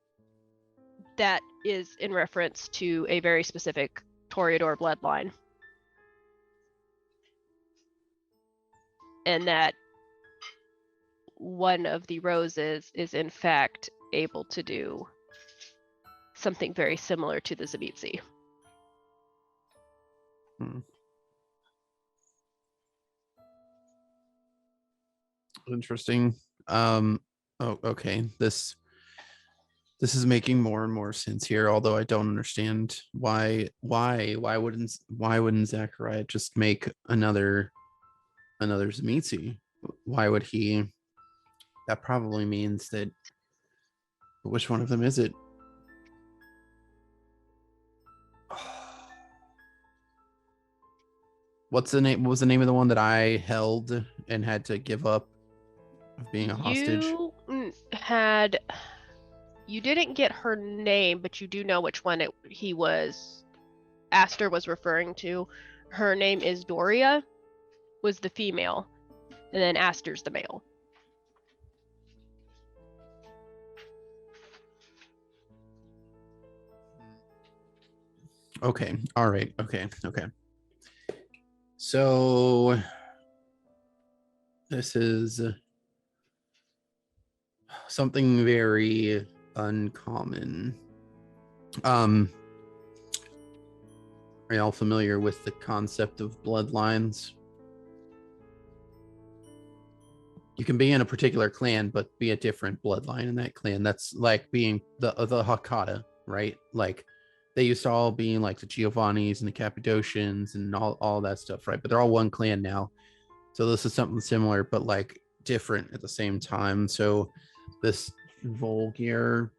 that is in reference to a very specific Toreador bloodline. And that one of the roses is in fact able to do something very similar to the Zabitsi. Interesting. Okay. This is making more and more sense here, although I don't understand why wouldn't Zachariah just make another Zamitsi? Why would he? That probably means that. Which one of them is it? What's the name? What was the name of the one that I held and had to give up of being a hostage? You didn't get her name, but you do know which one Aster was referring to. Her name is Doria, was the female, and then Aster's the male. Okay. All right. Okay. So this is something very uncommon. Are y'all familiar with the concept of bloodlines? You can be in a particular clan, but be a different bloodline in that clan. That's like being the Hakata, right? Like they used to all be like the Giovannis and the Cappadocians and all that stuff, right? But they're all one clan now. So this is something similar, but like different at the same time. So this Volgir,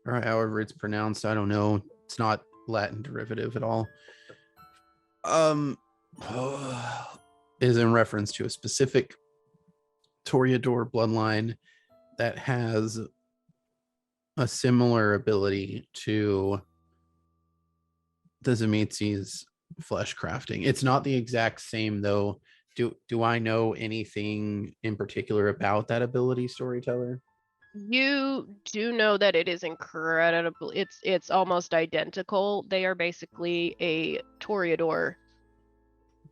or however it's pronounced, I don't know. It's not Latin derivative at all. Is in reference to a specific Toreador bloodline that has a similar ability to the Zamitsi's flesh crafting. It's not the exact same though. Do I know anything in particular about that ability, Storyteller? You do know that it is incredible. It's almost identical. They are basically a Toreador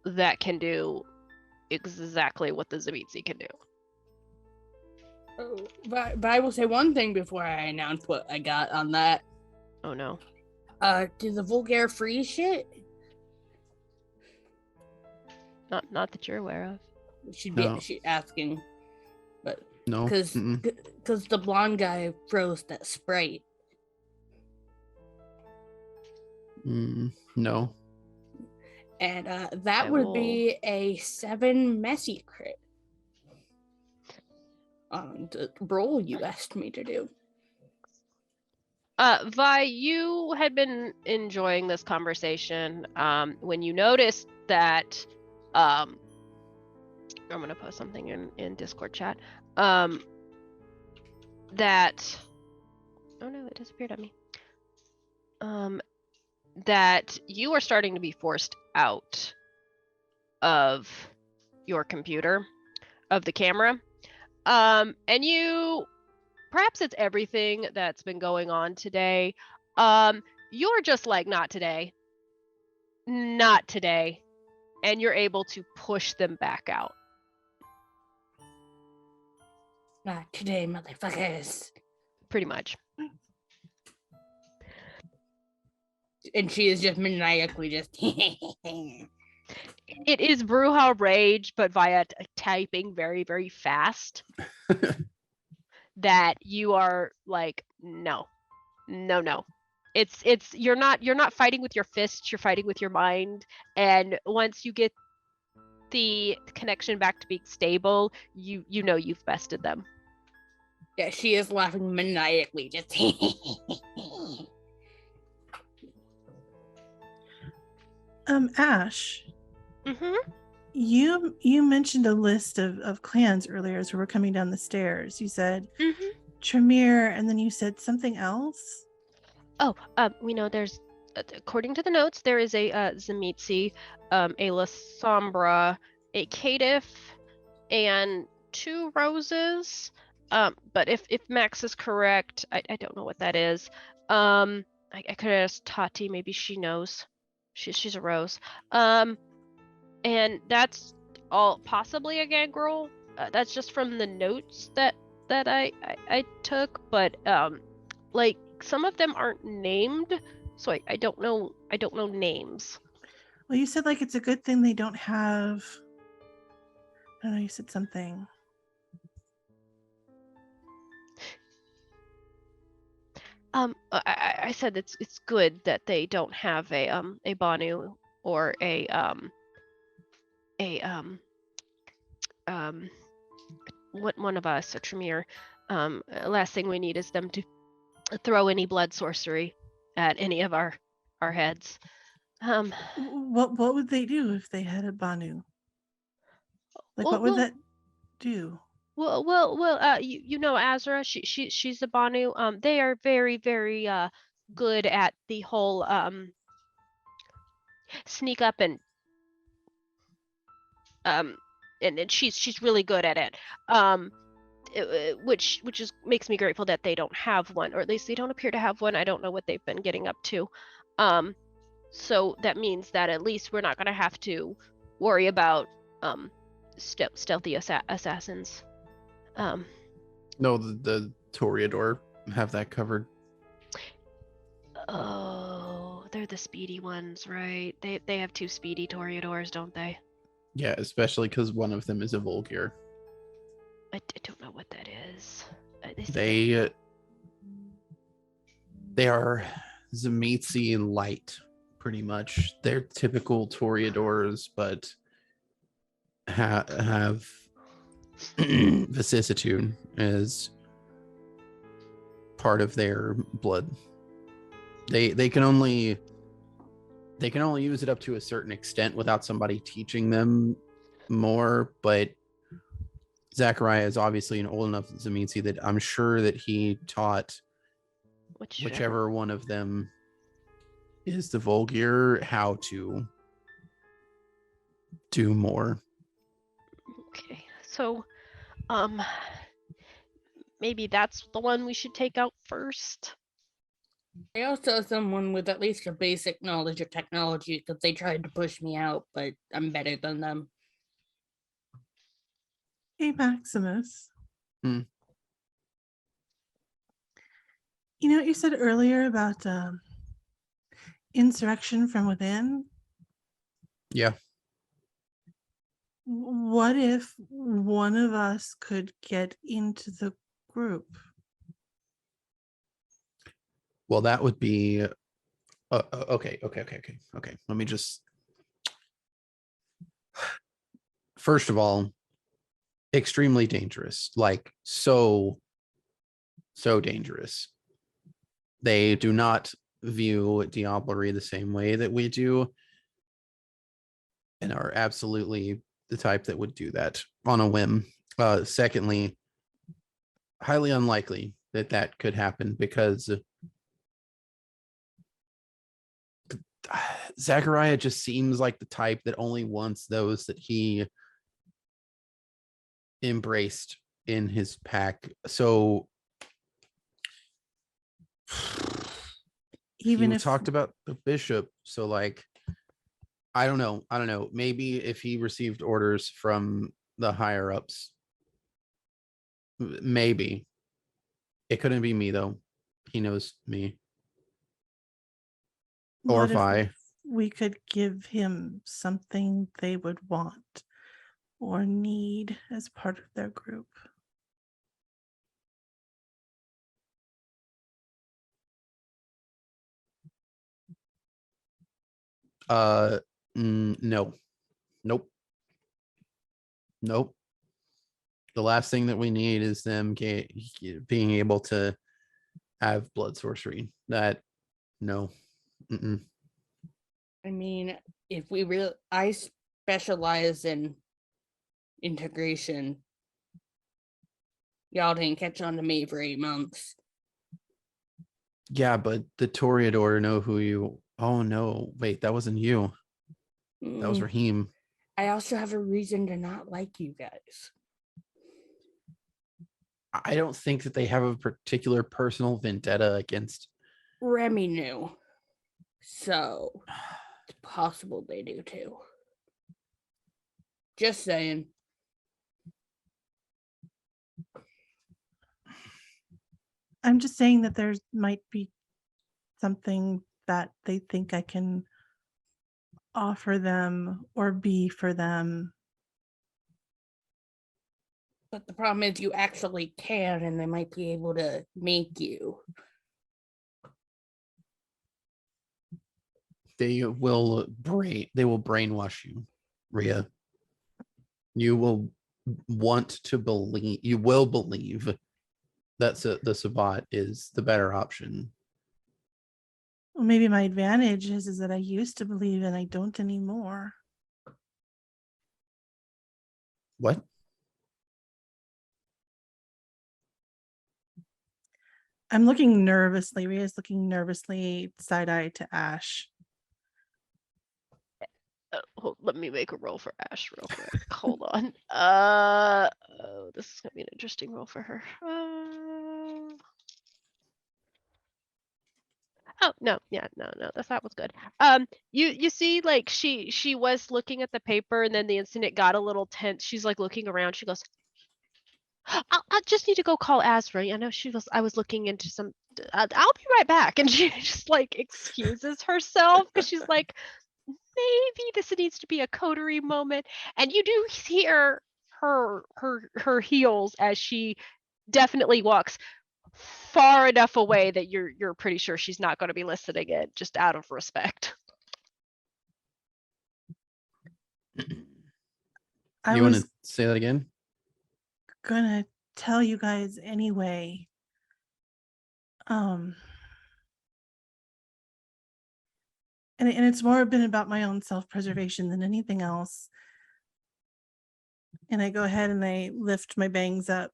that can do exactly what the Zabitsi can do. Oh, but I will say one thing before I announce what I got on that. Oh no. Did the Vulgaire freeze shit? Not that you're aware of. She'd be No. asking, but No. because the blonde guy froze that Sprite. No. And that would be a 7 messy crit. The roll you asked me to do. Vi, you had been enjoying this conversation when you noticed that I'm gonna post something in Discord chat. That oh no, it disappeared on me. That you are starting to be forced out of your computer, of the camera. And you, perhaps it's everything that's been going on today. You're just like, not today. Not today. And you're able to push them back out. Not today, motherfuckers. Pretty much. And she is just maniacally just. It is Bruja Rage, but via typing very, very fast. That you are like, no. It's you're not fighting with your fists, you're fighting with your mind. And once you get the connection back to being stable, you know you've bested them. Yeah, she is laughing maniacally, just. Ash. Mm-hmm. You mentioned a list of clans earlier as we were coming down the stairs. You said Tremere, and then you said something else. Oh, we know there's, according to the notes, there is a Zamitsi, a La Sombra, a caitiff and 2 roses. But if Max is correct, I don't know what that is. I could ask Tati, maybe she knows. She's a rose. And that's all, possibly a gangrel. That's just from the notes that I took, but like some of them aren't named, so I don't know names. Well, you said like it's a good thing they don't have. I don't know. You said something. I said it's good that they don't have a Banu or a one of us, a Tremere. Last thing we need is them to throw any blood sorcery at any of our heads. What would they do if they had a Banu? Like, what would that do? Well, you know Azra, she's a Banu. They are very, very good at the whole sneak up and she's really good at it. Which is makes me grateful that they don't have one, or at least they don't appear to have one. I don't know what they've been getting up to. So that means that at least we're not gonna have to worry about stealthy assassins. No, the Toreador have that covered. Oh, they're the speedy ones, right? They have 2 speedy Toreadors, don't they? Yeah, especially because one of them is a Vulgar. I don't know what that is. They are Zamitsi light, pretty much. They're typical Toreadors, but have vicissitude as part of their blood. They can only use it up to a certain extent without somebody teaching them more, but Zachariah is obviously an old enough Zamitsi that I'm sure that he taught whichever one of them is the Vulgar how to do more. Okay, so maybe that's the one we should take out first. I also have someone with at least a basic knowledge of technology because they tried to push me out, but I'm better than them. Hey, Maximus. Hmm. You know what you said earlier about insurrection from within? Yeah. What if one of us could get into the group? Well, that would be okay. Let me just first of all, extremely dangerous, like so dangerous. They do not view diablerie the same way that we do, and are absolutely the type that would do that on a whim. Secondly, highly unlikely that could happen because Zachariah just seems like the type that only wants those that he embraced in his pack. So Even he if talked about the bishop, so like I don't know, maybe if he received orders from the higher ups, maybe. It couldn't be me though. He knows me. Or what if I we could give him something they would want or need as part of their group? no. Nope. The last thing that we need is them being able to have blood sorcery. That no. Mm-mm. I mean, if we I specialize in integration. Y'all didn't catch on to me for 8 months. Yeah, but the Toreador know who you. Oh no, wait, that wasn't you. That was Raheem. I also have a reason to not like you guys. I don't think that they have a particular personal vendetta against. Remy knew. So it's possible they do too. Just saying. I'm just saying that there might be something that they think I can offer them or be for them. But the problem is you actually can, and they might be able to make you. They will brainwash you, Rhea. You will believe that the Sabbat is the better option. Well, maybe my advantage is that I used to believe and I don't anymore. What? I'm looking nervously. Rhea's looking nervously side-eye to Ash. Let me make a roll for Ash real quick. Hold on. Oh, this is gonna be an interesting roll for her. Oh no, yeah, no, that was good. You see, like she was looking at the paper, and then the instant it got a little tense, she's like looking around. She goes, I just need to go call Asra. I know I was looking into some. I'll be right back, and she just like excuses herself because she's like, maybe this needs to be a coterie moment, and you do hear her heels as she definitely walks far enough away that you're pretty sure she's not going to be listening in, just out of respect. I You want was to say that again? gonna tell you guys anyway. And it's more been about my own self-preservation than anything else. And I go ahead and I lift my bangs up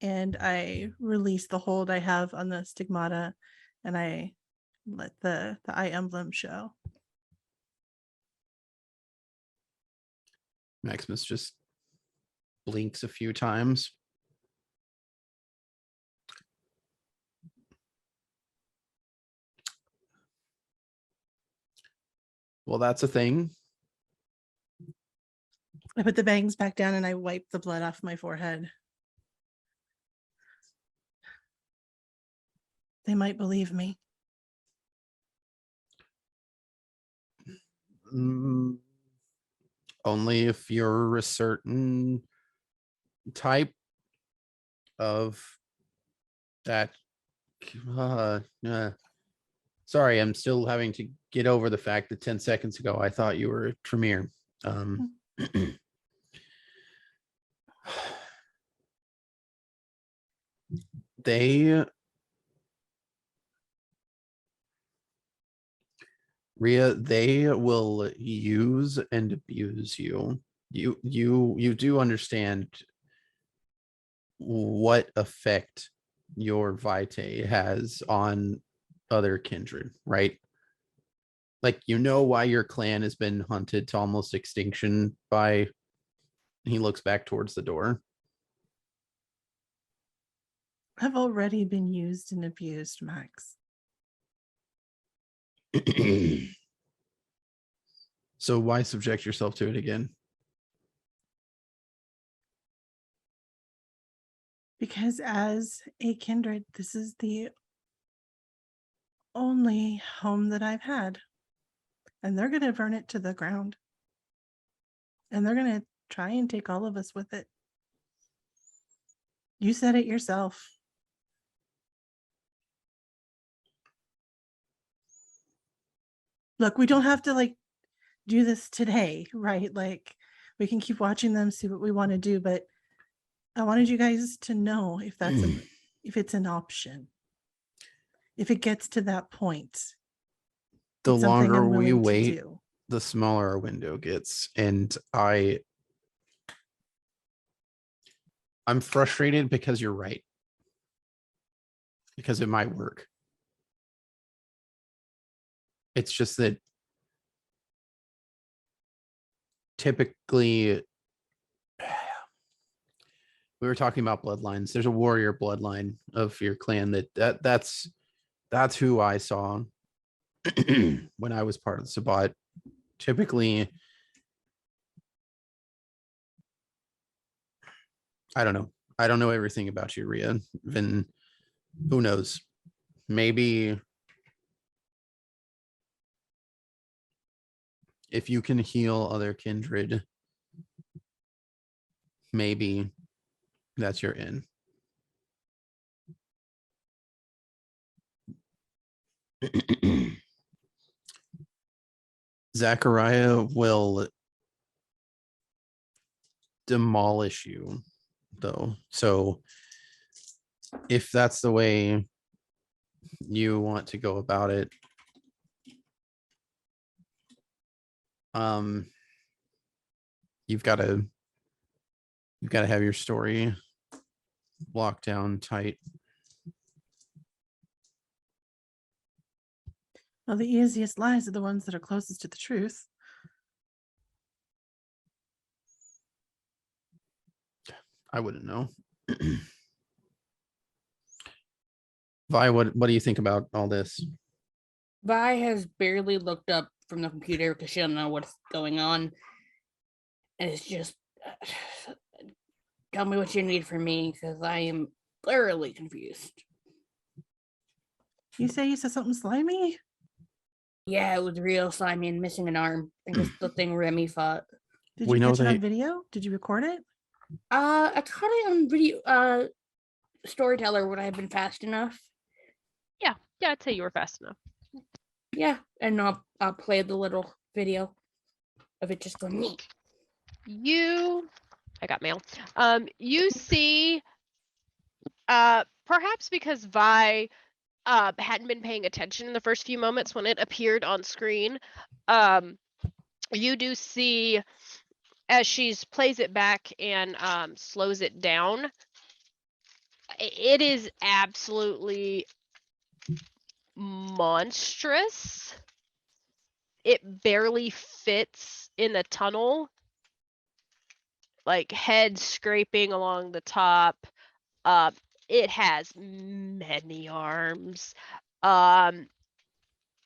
and I release the hold I have on the stigmata and I let the eye emblem show. Maximus just blinks a few times. Well, that's a thing. I put the bangs back down and I wipe the blood off my forehead. They might believe me. Only if you're a certain type of that. Sorry, I'm still having to get over the fact that 10 seconds ago I thought you were a Tremere. Rhea, they will use and abuse you. You do understand what effect your vitae has on other kindred, right? Like, you know why your clan has been hunted to almost extinction by. He looks back towards the door. I've already been used and abused, Max. So why subject yourself to it again? Because as a kindred, this is the only home that I've had. And they're going to burn it to the ground. And they're going to try and take all of us with it. You said it yourself. Look, we don't have to like do this today, right? Like we can keep watching them, see what we want to do, but I wanted you guys to know if that's if it's an option. If it gets to that point, The it's something longer I'm we willing to wait, do. the smaller our window gets. And I'm frustrated because you're right. Because it might work. It's just that typically, we were talking about bloodlines. There's a warrior bloodline of your clan that's who I saw when I was part of the Sabbat. Typically, I don't know. I don't know everything about you, Rhea. Even who knows? Maybe if you can heal other kindred, maybe that's your in. Zachariah will demolish you, though. So if that's the way you want to go about it, you've got to have your story locked down tight. Well, the easiest lies are the ones that are closest to the truth. I wouldn't know. Vi, what do you think about all this? Vi has barely looked up from the computer because she doesn't know what's going on. And it's just, tell me what you need from me because I am thoroughly confused. You say you said something slimy? Yeah, it was real slimy and missing an arm. I think it's the thing Remy fought. Did We you know catch it they- on video? Did you record it? I caught it on video. Storyteller, would I have been fast enough? Yeah, I'd say you were fast enough. Yeah, and I'll play the little video of it just going neat. I got mail. You see, perhaps because Vi hadn't been paying attention in the first few moments when it appeared on screen, you do see as she plays it back and slows it down, it is absolutely monstrous. It barely fits in the tunnel, like head scraping along the top. It has many arms.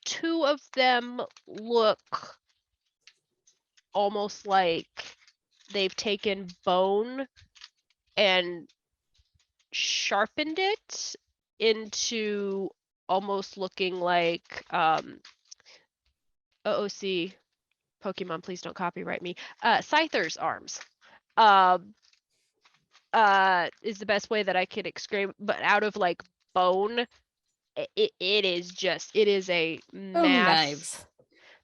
Two of them look almost like they've taken bone and sharpened it into almost looking like OOC Pokemon, please don't copyright me. Scyther's arms. Is the best way that I could describe, but out of like bone. It is a Bone mass. knives.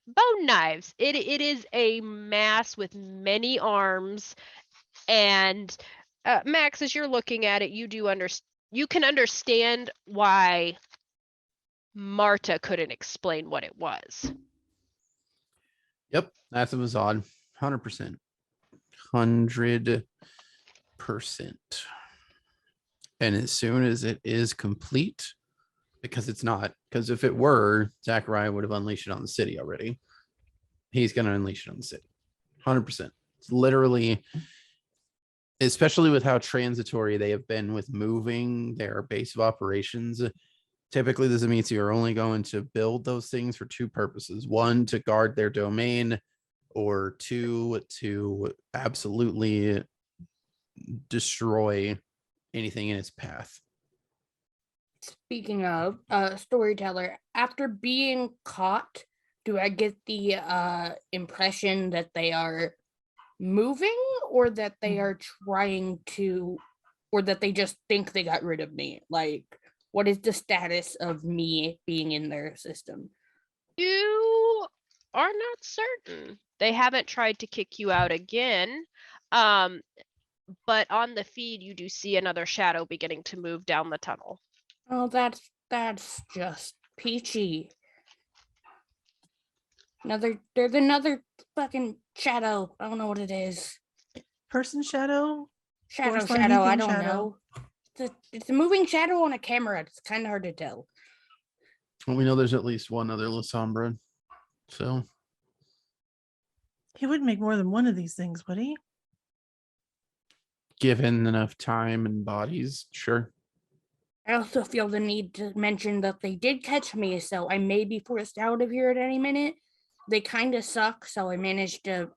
Bone knives. It is a mass with many arms, and Max, as you're looking at it, you can understand why Marta couldn't explain what it was. Yep, that's a Mazad. 100%. 100%. And as soon as it is complete, because it's not, because if it were, Zachariah would have unleashed it on the city already. He's going to unleash it on the city. 100%. It's literally, especially with how transitory they have been with moving their base of operations. Typically, this means you're only going to build those things for two purposes. One, to guard their domain, or two, to absolutely destroy anything in its path. Speaking of storyteller, after being caught, do I get the impression that they are moving, or that they are trying to, or that they just think they got rid of me? Like, what is the status of me being in their system? You are not certain. They haven't tried to kick you out again. But on the feed, you do see another shadow beginning to move down the tunnel. Oh, that's just peachy. There's another fucking shadow. I don't know what it is. Person shadow? Shadow, Or slimy I thing don't shadow? know. It's a moving shadow on a camera. It's kind of hard to tell. Well, we know there's at least one other La Sombra. So He wouldn't make more than one of these things, would he? Given enough time and bodies, sure. I also feel the need to mention that they did catch me, so I may be forced out of here at any minute. They kind of suck, so I managed to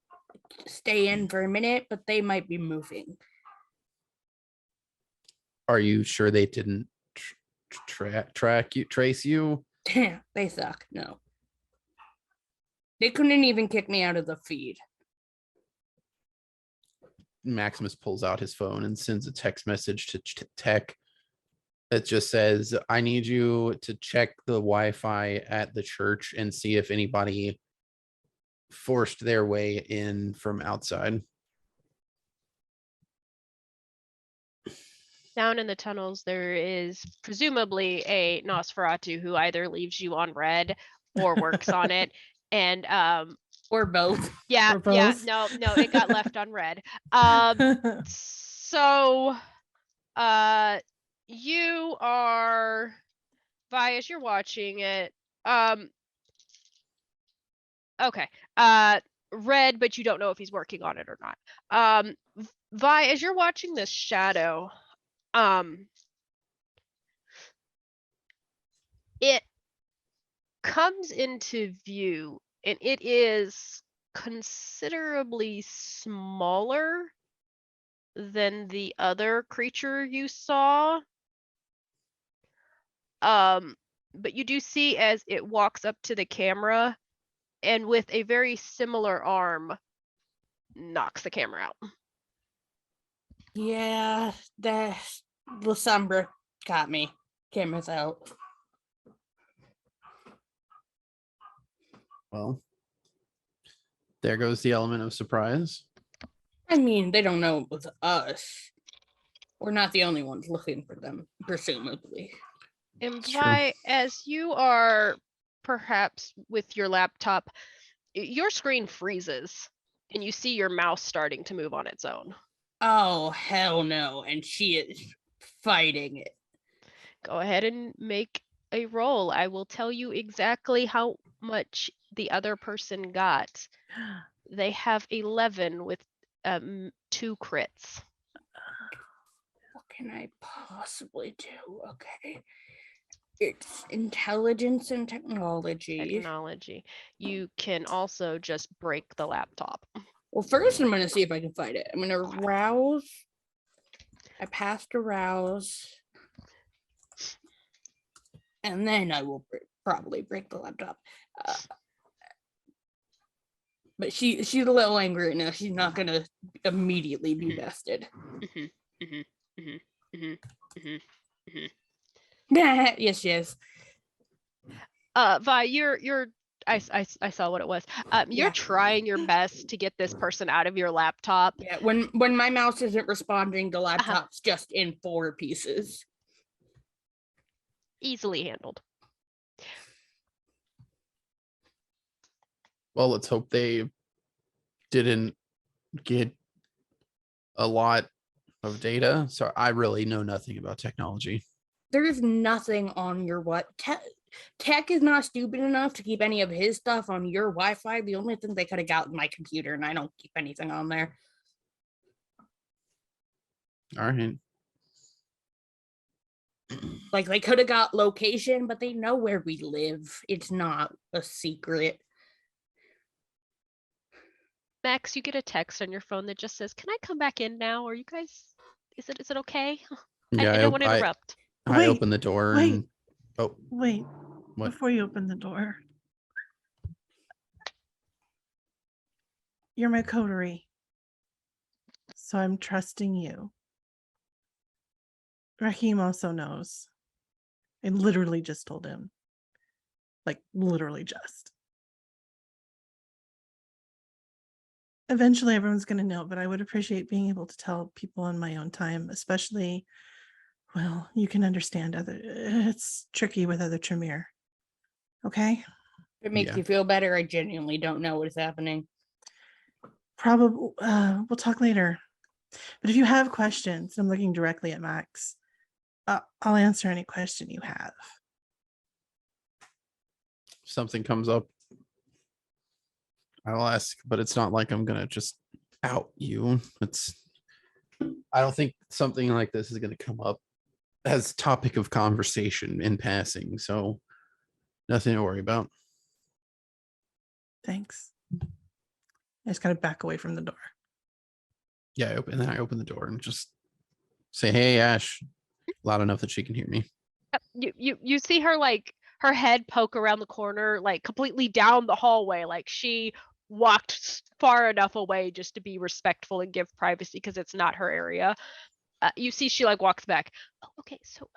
stay in for a minute, but they might be moving. Are you sure they didn't trace you? They suck. No. They couldn't even kick me out of the feed. Maximus pulls out his phone and sends a text message to Tech. It just says, I need you to check the Wi-Fi at the church and see if anybody forced their way in from outside. Down in the tunnels, there is presumably a Nosferatu who either leaves you on red or works on it. And Or both. yeah, Or both. no, it got left on red. So you are Vi, as you're watching it. Okay. Red, but you don't know if he's working on it or not. Vi, as you're watching this shadow, it comes into view and it is considerably smaller than the other creature you saw. But you do see as it walks up to the camera and with a very similar arm knocks the camera out. Yeah, the Sombra got me. Camera's out. Well, there goes the element of surprise. I mean, they don't know it was us. We're not the only ones looking for them, presumably. And Sure. Vi, as you are perhaps with your laptop, your screen freezes and you see your mouse starting to move on its own. Oh, hell no. And she is fighting it. Go ahead and make a roll. I will tell you exactly how much the other person got. They have 11 with 2 crits. What can I possibly do? Okay. It's intelligence and technology. You can also just break the laptop. Well, first I'm going to see if I can fight it. I'm going to rouse. I passed a rouse. And then I will probably break the laptop. But she's a little angry right now. She's not going to immediately be bested. Yes, she is. Vi, I saw what it was. You're Yeah. trying your best to get this person out of your laptop. Yeah, when my mouse isn't responding, the laptop's just in 4 pieces. Easily handled. Well, let's hope they didn't get a lot of data. So I really know nothing about technology. There is nothing on your what Tech is not stupid enough to keep any of his stuff on your Wi-Fi. The only thing they could have got is my computer, and I don't keep anything on there. All right. Like, they could have got location, but they know where we live. It's not a secret. Max, you get a text on your phone that just says, "Can I come back in now? Are you guys? Is it okay?" Yeah, I don't want to interrupt. I Wait, open the door wait. and Wait, what? before you open the door. You're my coterie. So I'm trusting you. Raheem also knows. I literally just told him. Like, literally just. Eventually, everyone's going to know, but I would appreciate being able to tell people on my own time, especially, well, you can understand it's tricky with other Tremere. Okay? If it makes Yeah. you feel better, I genuinely don't know what is happening. Probably, we'll talk later. But if you have questions, I'm looking directly at Max. I'll answer any question you have. Something comes up, I'll ask, but it's not like I'm gonna just out you. I don't think something like this is gonna come up as topic of conversation in passing, so nothing to worry about. Thanks. I just gotta back away from the door. Yeah, I open the door and just say, "Hey, Ash," loud enough that she can hear me. You see her like her head poke around the corner, like completely down the hallway, like she walked far enough away just to be respectful and give privacy because it's not her area. You see she like walks back. Oh, okay, so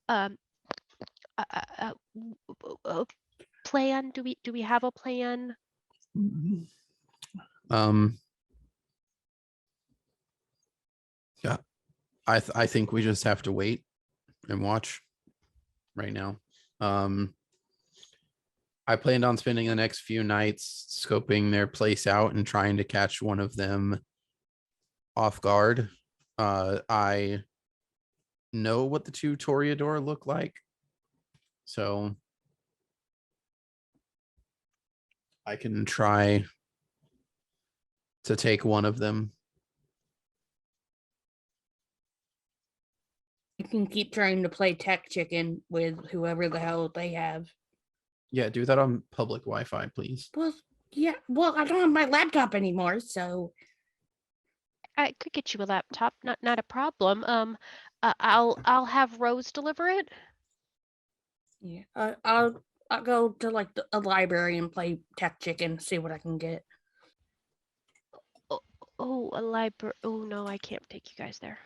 uh, plan? Do we have a plan? Yeah, I think we just have to wait and watch right now. I planned on spending the next few nights scoping their place out and trying to catch one of them off guard. I know what the two Toreador look like, so I can try to take one of them. You can keep trying to play tech chicken with whoever the hell they have. Yeah, do that on public Wi-Fi, please. Well, yeah. Well, I don't have my laptop anymore, so I could get you a laptop, not a problem. I'll have Rose deliver it. yeah. I'll go to like a library and play tech chicken, see what I can get. Oh, a library. Oh no, I can't take you guys there.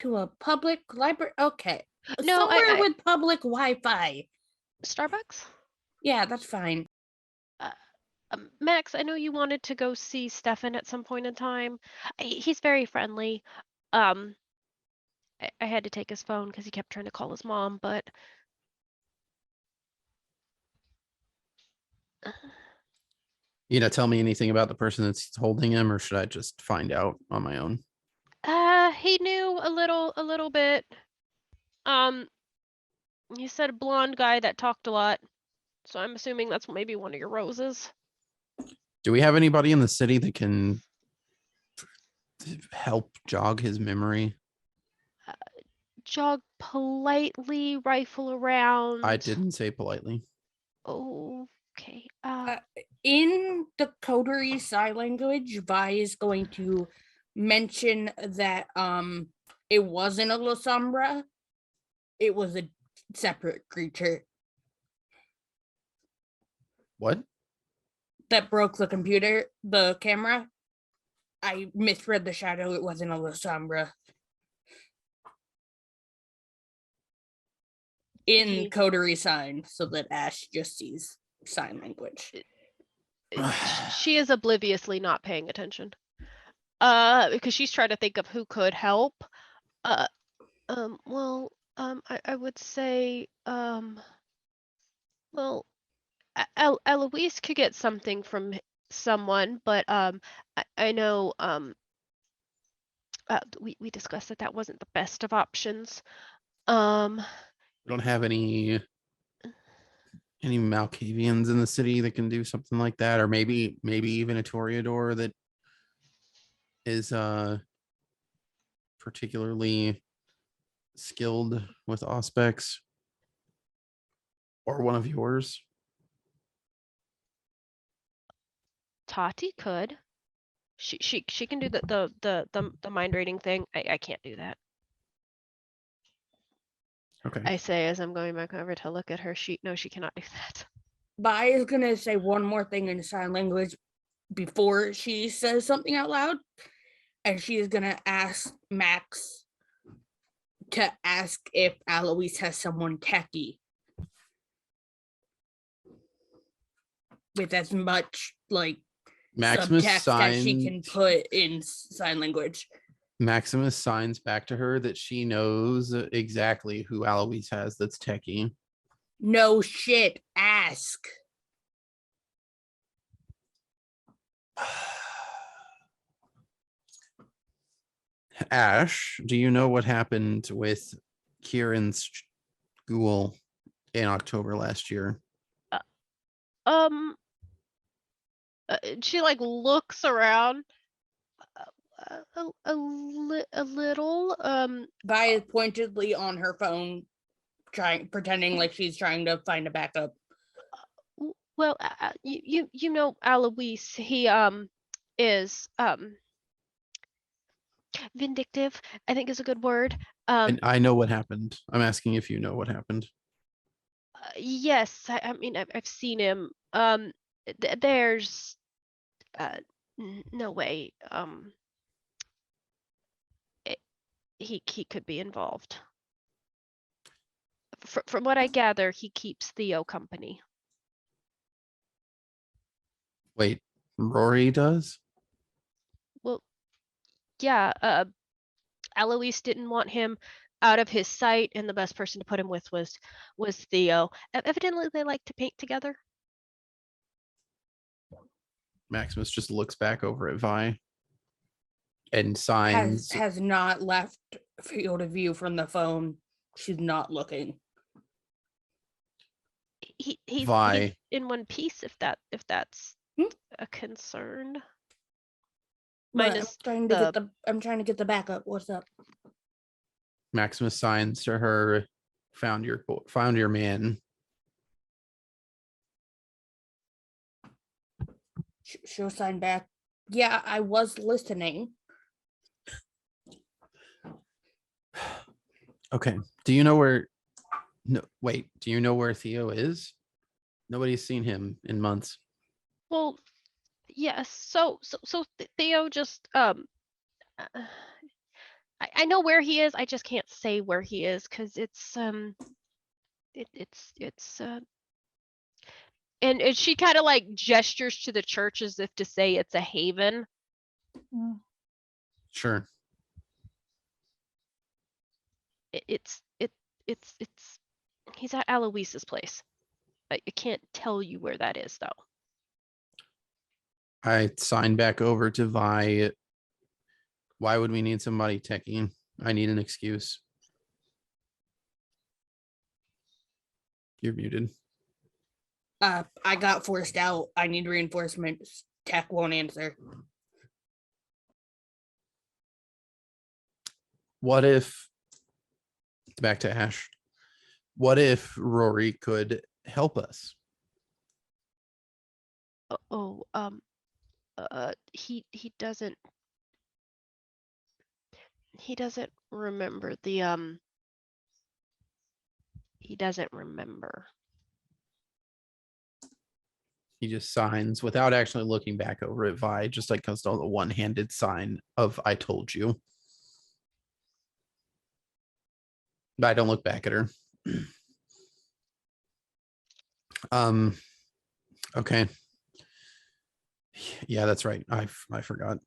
To a public library? Okay. No, Somewhere I with public Wi-Fi. Starbucks. Yeah, that's fine. Max, I know you wanted to go see Stefan at some point in time. He's very friendly. I had to take his phone because he kept trying to call his mom, but You know, tell me anything about the person that's holding him, or should I just find out on my own? he knew a little bit. He said a blonde guy that talked a lot. So I'm assuming that's maybe one of your roses. Do we have anybody in the city that can help jog his memory? Jog politely, rifle around. I didn't say politely. Okay. In the coterie sign language, Vi is going to mention that it wasn't a Lasombra. It was a separate creature What? that broke the camera. I misread the shadow. It wasn't a Lasombra. In Okay. coterie sign, so that Ash just sees sign language. She is obliviously not paying attention. Because she's trying to think of who could help. Well, I would say, well, Eloise could get something from someone, but I know we discussed that wasn't the best of options. We don't have any Malkavians in the city that can do something like that, or maybe even a Toreador that is particularly skilled with auspex, or one of yours. Tati could. She can do the mind reading thing. I can't do that. Okay. I say as I'm going back over to look at her sheet. No, she cannot do that. Vi is gonna say one more thing in sign language before she says something out loud, and she is gonna ask Max to ask if Alois has someone techie with as much like Maximus subtext as she can signs. put in sign language. Maximus signs back to her that she knows exactly who Alois has that's techie. No shit, ask. Ash, do you know what happened with Kieran's school in October last year? She like looks around a little. Vi is pointedly on her phone, pretending like she's trying to find a backup. Well, you know Alois. He is vindictive, I think is a good word. And I know what happened. I'm asking if you know what happened. Yes, I mean I've seen him. There's no way he could be involved. From what I gather, he keeps Theo company. Wait, Rory does? Well, yeah, Alois didn't want him out of his sight, and the best person to put him with was Theo. Evidently, they like to paint together. Maximus just looks back over at Vi and signs. Has not left field of view from the phone. She's not looking. He's Vi. in one piece. If that's a concern. But Minus I'm trying to get the backup. What's up? Maximus signs to her. Found your man. She'll sign back. Yeah, I was listening. Okay. Do you know where? No, wait. Do you know where Theo is? Nobody's seen him in months. Well, yes. So Theo just I know where he is. I just can't say where he is because it's and she kind of like gestures to the church as if to say it's a haven. Sure. It's he's at Alois's place. I can't tell you where that is though. I sign back over to Vi. Why would we need somebody techie? I need an excuse. You're muted. I got forced out. I need reinforcements. Tech won't answer. What if, back to Ash, what if Rory could help us? He doesn't remember the he doesn't remember. He just signs without actually looking back over at Vi, just like comes to the one-handed sign of I told you. But I don't look back at her. Okay. Yeah, that's right. I forgot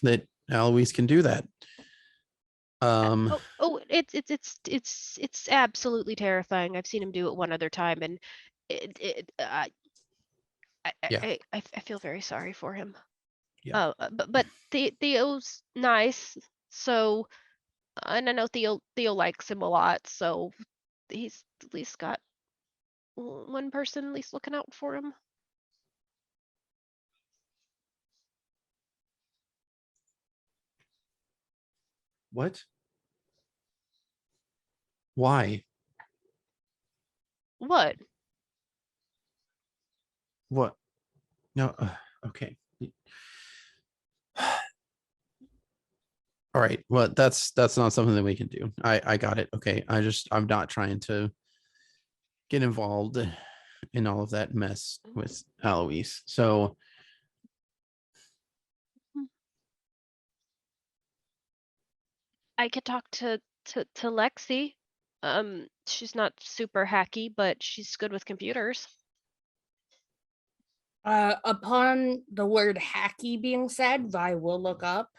that Alois can do that. It's absolutely terrifying. I've seen him do it one other time, and I feel very sorry for him. Yeah. But Theo's nice, so and I know Theo likes him a lot, so he's at least got one person at least looking out for him. What? Why? What? What? No. Okay. All right. Well, that's not something that we can do. I got it. Okay. I'm not trying to get involved in all of that mess with Alois. So I could talk to Lexi. She's not super hacky, but she's good with computers. Upon the word hacky being said, Vi will look up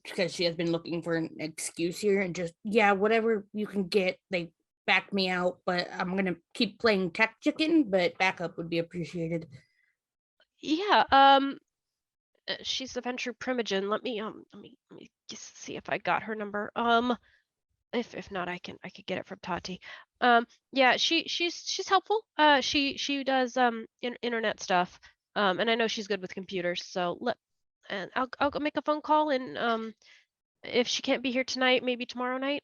because she has been looking for an excuse here and just, yeah, whatever you can get. They backed me out, but I'm going to keep playing tech chicken, but backup would be appreciated. Yeah, she's the Venture Primogen. Let me just see if I got her number. If not, I could get it from Tati. Yeah, she's helpful. She does internet stuff. And I know she's good with computers, so I'll go make a phone call, and if she can't be here tonight, maybe tomorrow night.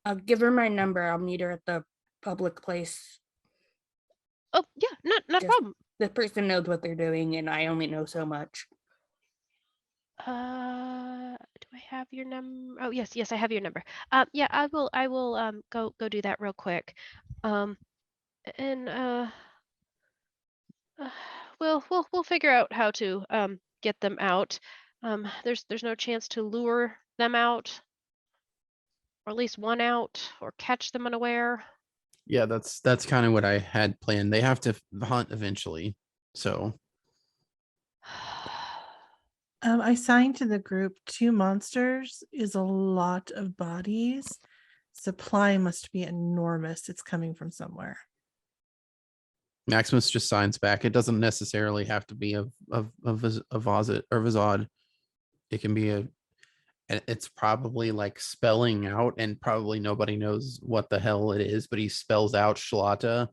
I'll give her my number. I'll meet her at the public place. Oh yeah, not a Just- problem. The person knows what they're doing, and I only know so much. Do I have your number? Oh yes, I have your number. Yeah, I will go do that real quick. And we'll figure out how to get them out. There's no chance to lure them out, or at least one out, or catch them unaware. Yeah, that's kind of what I had planned. They have to hunt eventually. So I signed to the group 2 monsters is a lot of bodies. Supply must be enormous. It's coming from somewhere. Maximus just signs back. It doesn't necessarily have to be a Vazit or Vazad. It can be and it's probably like spelling out, and probably nobody knows what the hell it is, but he spells out Shlata.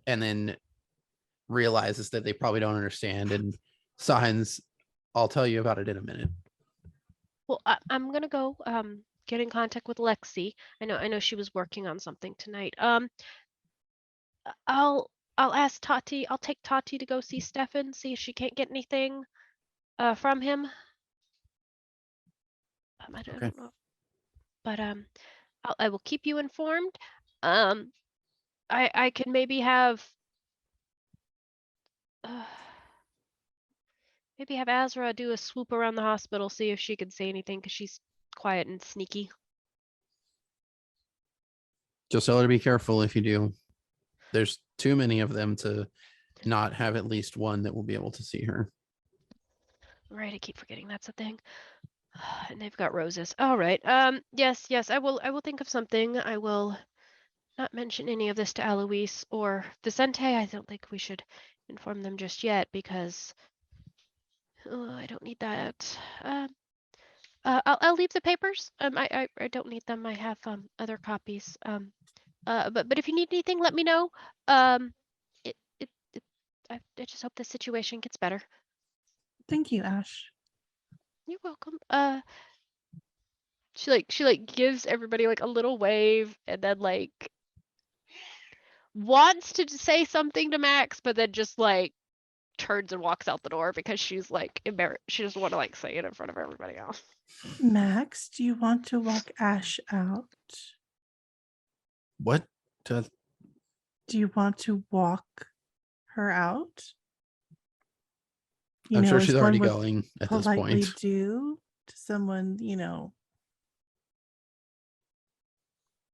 And then realizes that they probably don't understand and signs, I'll tell you about it in a minute. Well, I'm gonna go get in contact with Lexi. I know she was working on something tonight. I'll ask Tati. I'll take Tati to go see Stefan, see if she can't get anything from him. I don't Okay. know, but I will keep you informed. I can maybe have maybe have Azra do a swoop around the hospital, see if she can say anything, because she's quiet and sneaky. Just tell her to be careful if you do. There's too many of them to not have at least one that will be able to see her. Right, I keep forgetting that's a thing. And they've got roses. All right. Yes, I will think of something. I will not mention any of this to Eloise or Vicente. I don't think we should inform them just yet, because I don't need that. I'll leave the papers. I don't need them. I have other copies. But if you need anything, let me know. I just hope the situation gets better. Thank you, Ash. You're welcome. She gives everybody like a little wave, and then like wants to say something to Max, but then just like turns and walks out the door because she's like embarrassed. She doesn't want to like say it in front of everybody else. Max, do you want to walk Ash out? What? Do you want to walk her out? I'm sure as she's one already would going at this politely point. do to someone,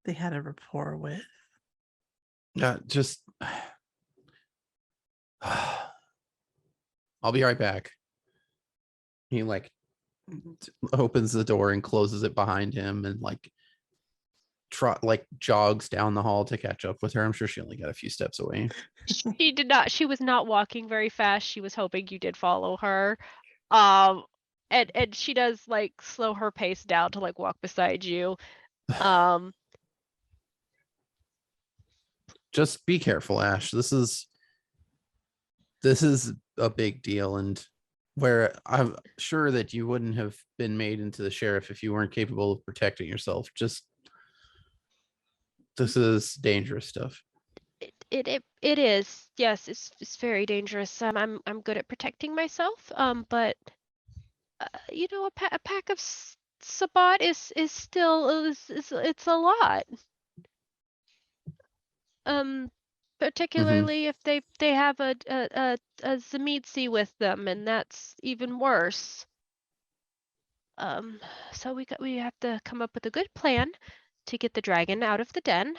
they had a rapport with. Yeah, just I'll be right back. He like opens the door and closes it behind him, and like jogs down the hall to catch up with her. I'm sure she only got a few steps away. She did not. She was not walking very fast. She was hoping you did follow her. And she does like slow her pace down to like walk beside you. Just be careful, Ash. This is a big deal, and where I'm sure that you wouldn't have been made into the sheriff if you weren't capable of protecting yourself. This is dangerous stuff. It is. Yes, it's very dangerous. I'm good at protecting myself. But a pack of Sabat is still it's a lot. Particularly if they have a Zamidsi with them, and that's even worse. So we have to come up with a good plan to get the dragon out of the den.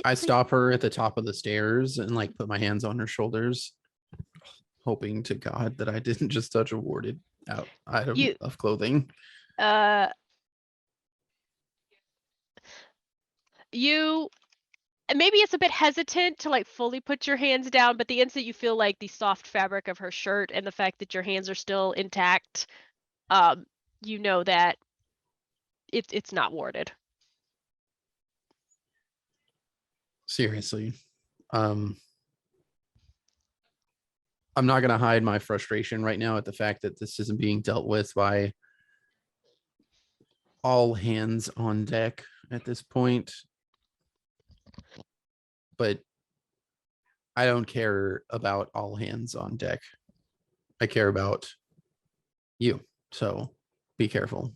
I stop her at the top of the stairs and like put my hands on her shoulders, hoping to God that I didn't just touch a warded out item of clothing. You maybe it's a bit hesitant to like fully put your hands down, but the instant you feel like the soft fabric of her shirt and the fact that your hands are still intact, you know that it's not warded. Seriously. I'm not going to hide my frustration right now at the fact that this isn't being dealt with by all hands on deck at this point. But I don't care about all hands on deck. I care about you. So be careful.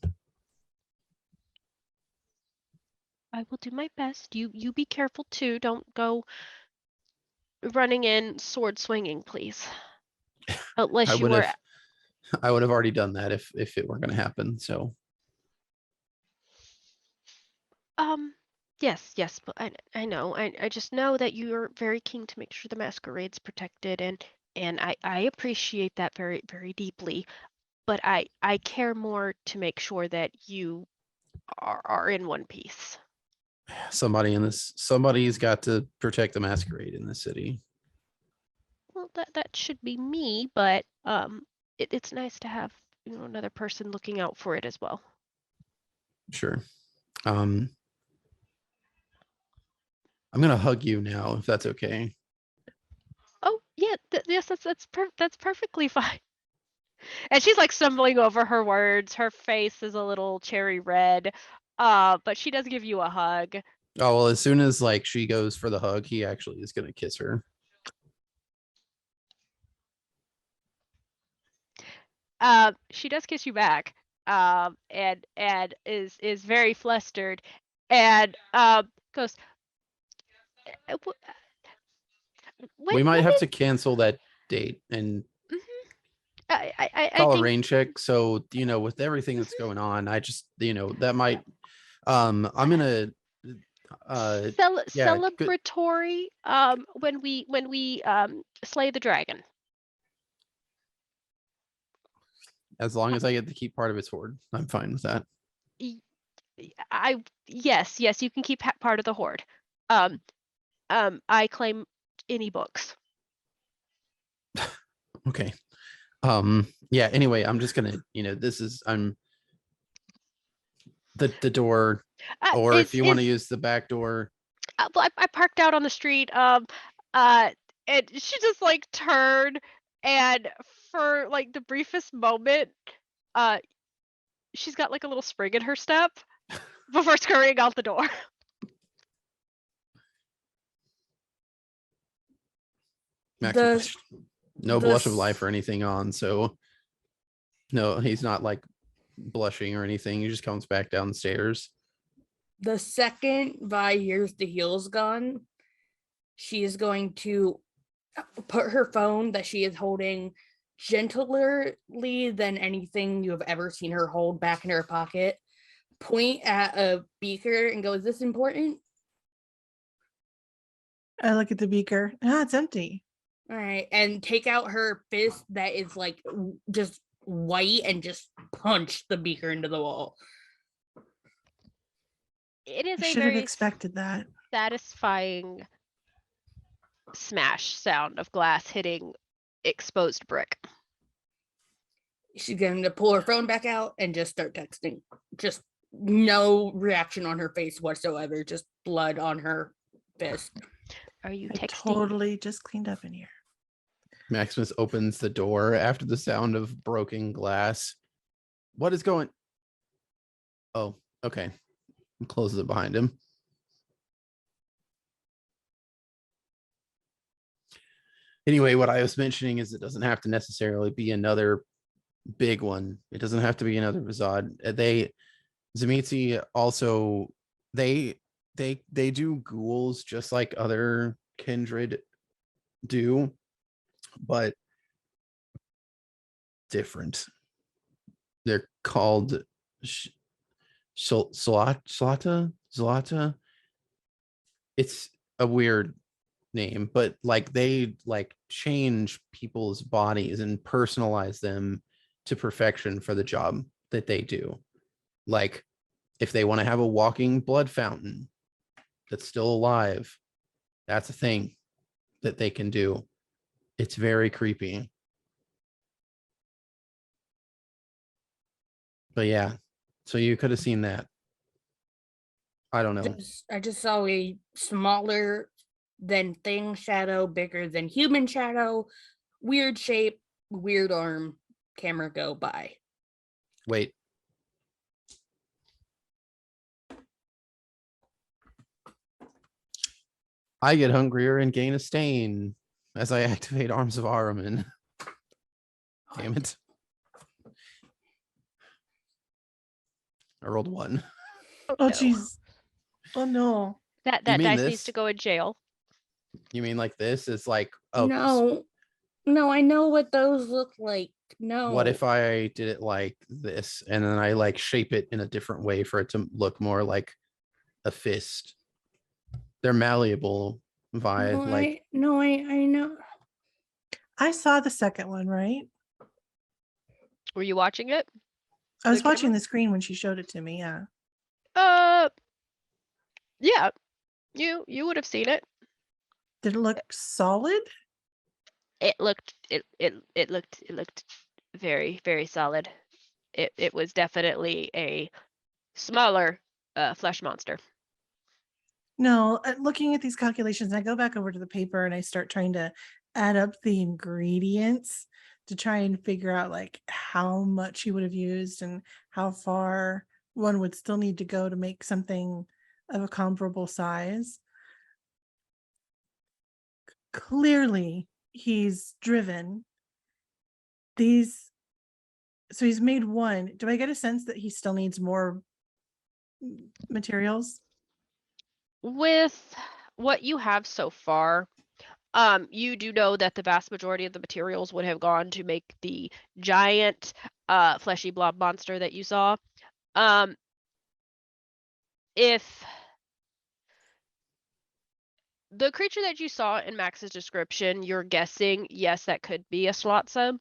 I will do my best. You be careful too. Don't go running in sword swinging, please. Unless you were I would have already done that if it were going to happen. So yes, but I know. I just know that you're very keen to make sure the masquerade's protected, and I appreciate that very, very deeply. But I care more to make sure that you are in one piece. somebody's got to protect the masquerade in this city. Well, that should be me, but it's nice to have, another person looking out for it as well. Sure. I'm gonna hug you now, if that's okay. Oh yeah, yes, that's perfectly fine. And she's like stumbling over her words. Her face is a little cherry red, but she does give you a hug. Oh well, as soon as like she goes for the hug, he actually is gonna kiss her. She does kiss you back, and is very flustered, and goes. We might have to cancel that date and I call a think rain check. So with everything that's going on, I just that might. I'm gonna. Yeah. Good. celebratory. When we slay the dragon. As long as I get to keep part of its horde, I'm fine with that. Yes, you can keep part of the horde. I claim any books. Okay. Yeah, anyway, I'm just gonna, I'm the door, or if you want to use the back door. Well, I parked out on the street, and she just like turned, and for like the briefest moment, she's got like a little spring in her step before scurrying out the door. Max, no blush of the- life or anything on, so no, he's not like blushing or anything. He just comes back downstairs. The second Vi hears the heel's gone, she is going to put her phone that she is holding gentlerly than anything you have ever seen her hold back in her pocket, point at a beaker and go, "Is this important?" I look at the beaker. Ah, it's empty. All right, and take out her fist that is like just white and just punch the beaker into the wall. It is I a should have very expected that. satisfying smash sound of glass hitting exposed brick. She's going to pull her phone back out and just start texting. Just no reaction on her face whatsoever. Just blood on her fist. Are you I texting? totally just cleaned up in here. Maximus opens the door after the sound of broken glass. What is going? Oh, okay. And closes it behind him. Anyway, what I was mentioning is it doesn't have to necessarily be another big one. It doesn't have to be another Bazad. Zemitzi also, they do ghouls just like other kindred do, but different. They're called Zlata. It's a weird name, but like they like change people's bodies and personalize them to perfection for the job that they do. Like if they want to have a walking blood fountain that's still alive, that's a thing that they can do. It's very creepy. But yeah, so you could have seen that. I don't know. I just saw a smaller than thing shadow, bigger than human shadow, weird shape, weird arm camera go by. Wait. I get hungrier and gain a stain as I activate Arms of Ahriman. Damn it. I rolled 1. Oh, no. jeez. Oh, no. That You mean dice needs this? to go in jail. You mean like this? It's like, oh, No, I know what those look like. No. what if I did it like this and then I like shape it in a different way for it to look more like a fist? They're malleable via No, like I know. I saw the second one, right? Were you watching it? I was The watching camera? the screen when she showed it to me. Yeah. Yeah. You would have seen it. Did it look solid? It looked very, very solid. It was definitely a smaller flesh monster. No, looking at these calculations, I go back over to the paper and I start trying to add up the ingredients to try and figure out like how much he would have used and how far one would still need to go to make something of a comparable size. Clearly, he's driven these. So he's made one. Do I get a sense that he still needs more materials? With what you have so far, you do know that the vast majority of the materials would have gone to make the giant fleshy blob monster that you saw. If the creature that you saw in Max's description, you're guessing, yes, that could be a slot sub.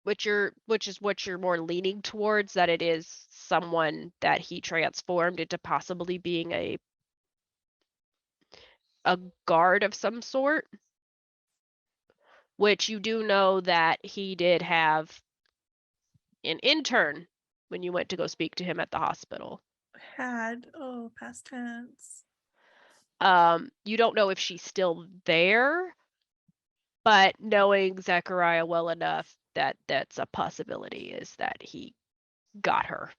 Which is what you're more leaning towards, that it is someone that he transformed into possibly being a guard of some sort. Which you do know that he did have an intern when you went to go speak to him at the hospital. Past tense. You don't know if she's still there, but knowing Zechariah well enough, that's a possibility, is that he got her.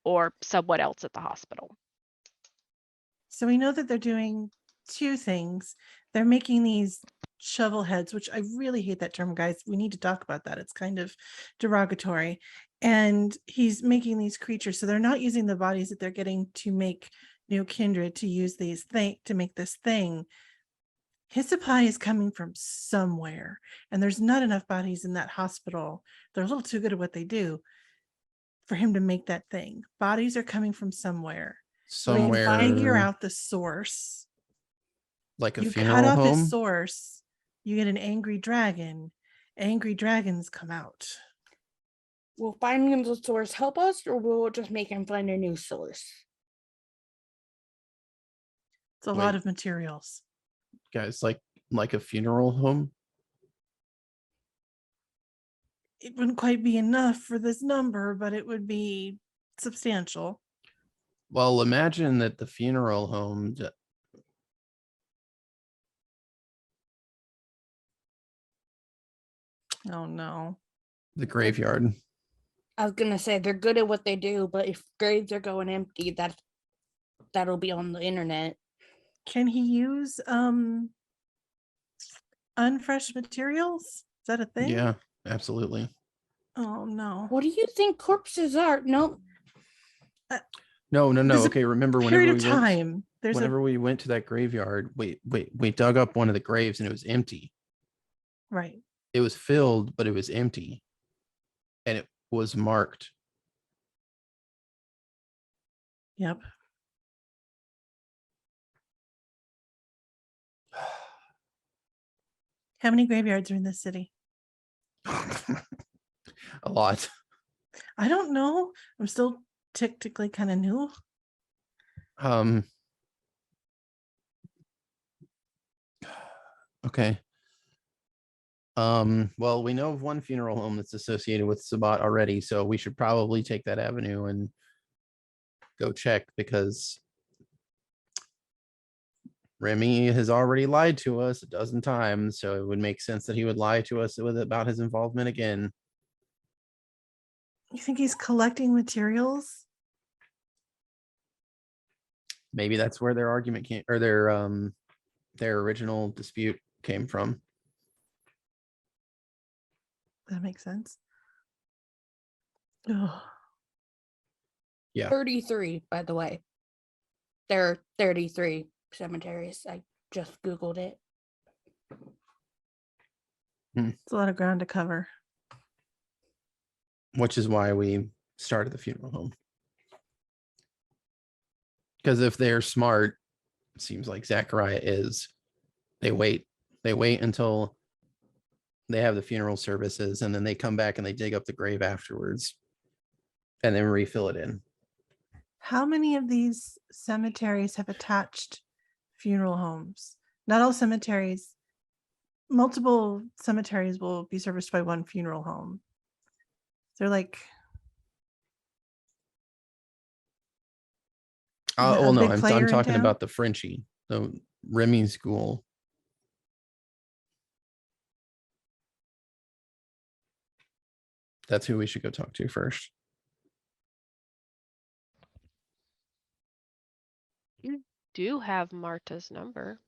Or someone else at the hospital. So we know that they're doing two things. They're making these shovel heads, which I really hate that term, guys. We need to talk about that. It's kind of derogatory. And he's making these creatures. So they're not using the bodies that they're getting to make new kindred to use these to make this thing. His supply is coming from somewhere, and there's not enough bodies in that hospital. They're a little too good at what they do for him to make that thing. Bodies are coming from somewhere. somewhere Figure out the source. like a You funeral cut off home. his source, you get an angry dragon. Angry dragons come out. Will finding the source help us, or will it just make him find a new source? It's a lot of materials. Guys, like a funeral home. It wouldn't quite be enough for this number, but it would be substantial. Well, imagine that the funeral home Oh no. the graveyard. I was gonna say they're good at what they do, but if graves are going empty, that'll be on the internet. Can he use unfresh materials? Is that a thing? Yeah, absolutely. Oh no. What do you think corpses are? No. No. There's a Okay, remember Period whenever of time. we went to that graveyard, we dug up one of the graves and it was empty. Right. It was filled, but it was empty. And it was marked. Yep. How many graveyards are in this city? A lot. I don't know. I'm still technically kind of new. Okay. Well, we know of one funeral home that's associated with Sabat already, so we should probably take that avenue and go check, because Remy has already lied to us a dozen times, so it would make sense that he would lie to us about his involvement again. You think he's collecting materials? Maybe that's where their argument came, or their original dispute came from. That makes sense. Ugh. Yeah. 33, by the way. There are 33 cemeteries. I just Googled it. It's a lot of ground to cover. Which is why we started the funeral home. Because if they're smart, it seems like Zachariah is, they wait until they have the funeral services, and then they come back and they dig up the grave afterwards and then refill it in. How many of these cemeteries have attached funeral homes? Not all cemeteries. Multiple cemeteries will be serviced by one funeral home. They're like. Well, no, big I'm player in talking town? about the Frenchie, the Remy school. That's who we should go talk to first. You do have Marta's number.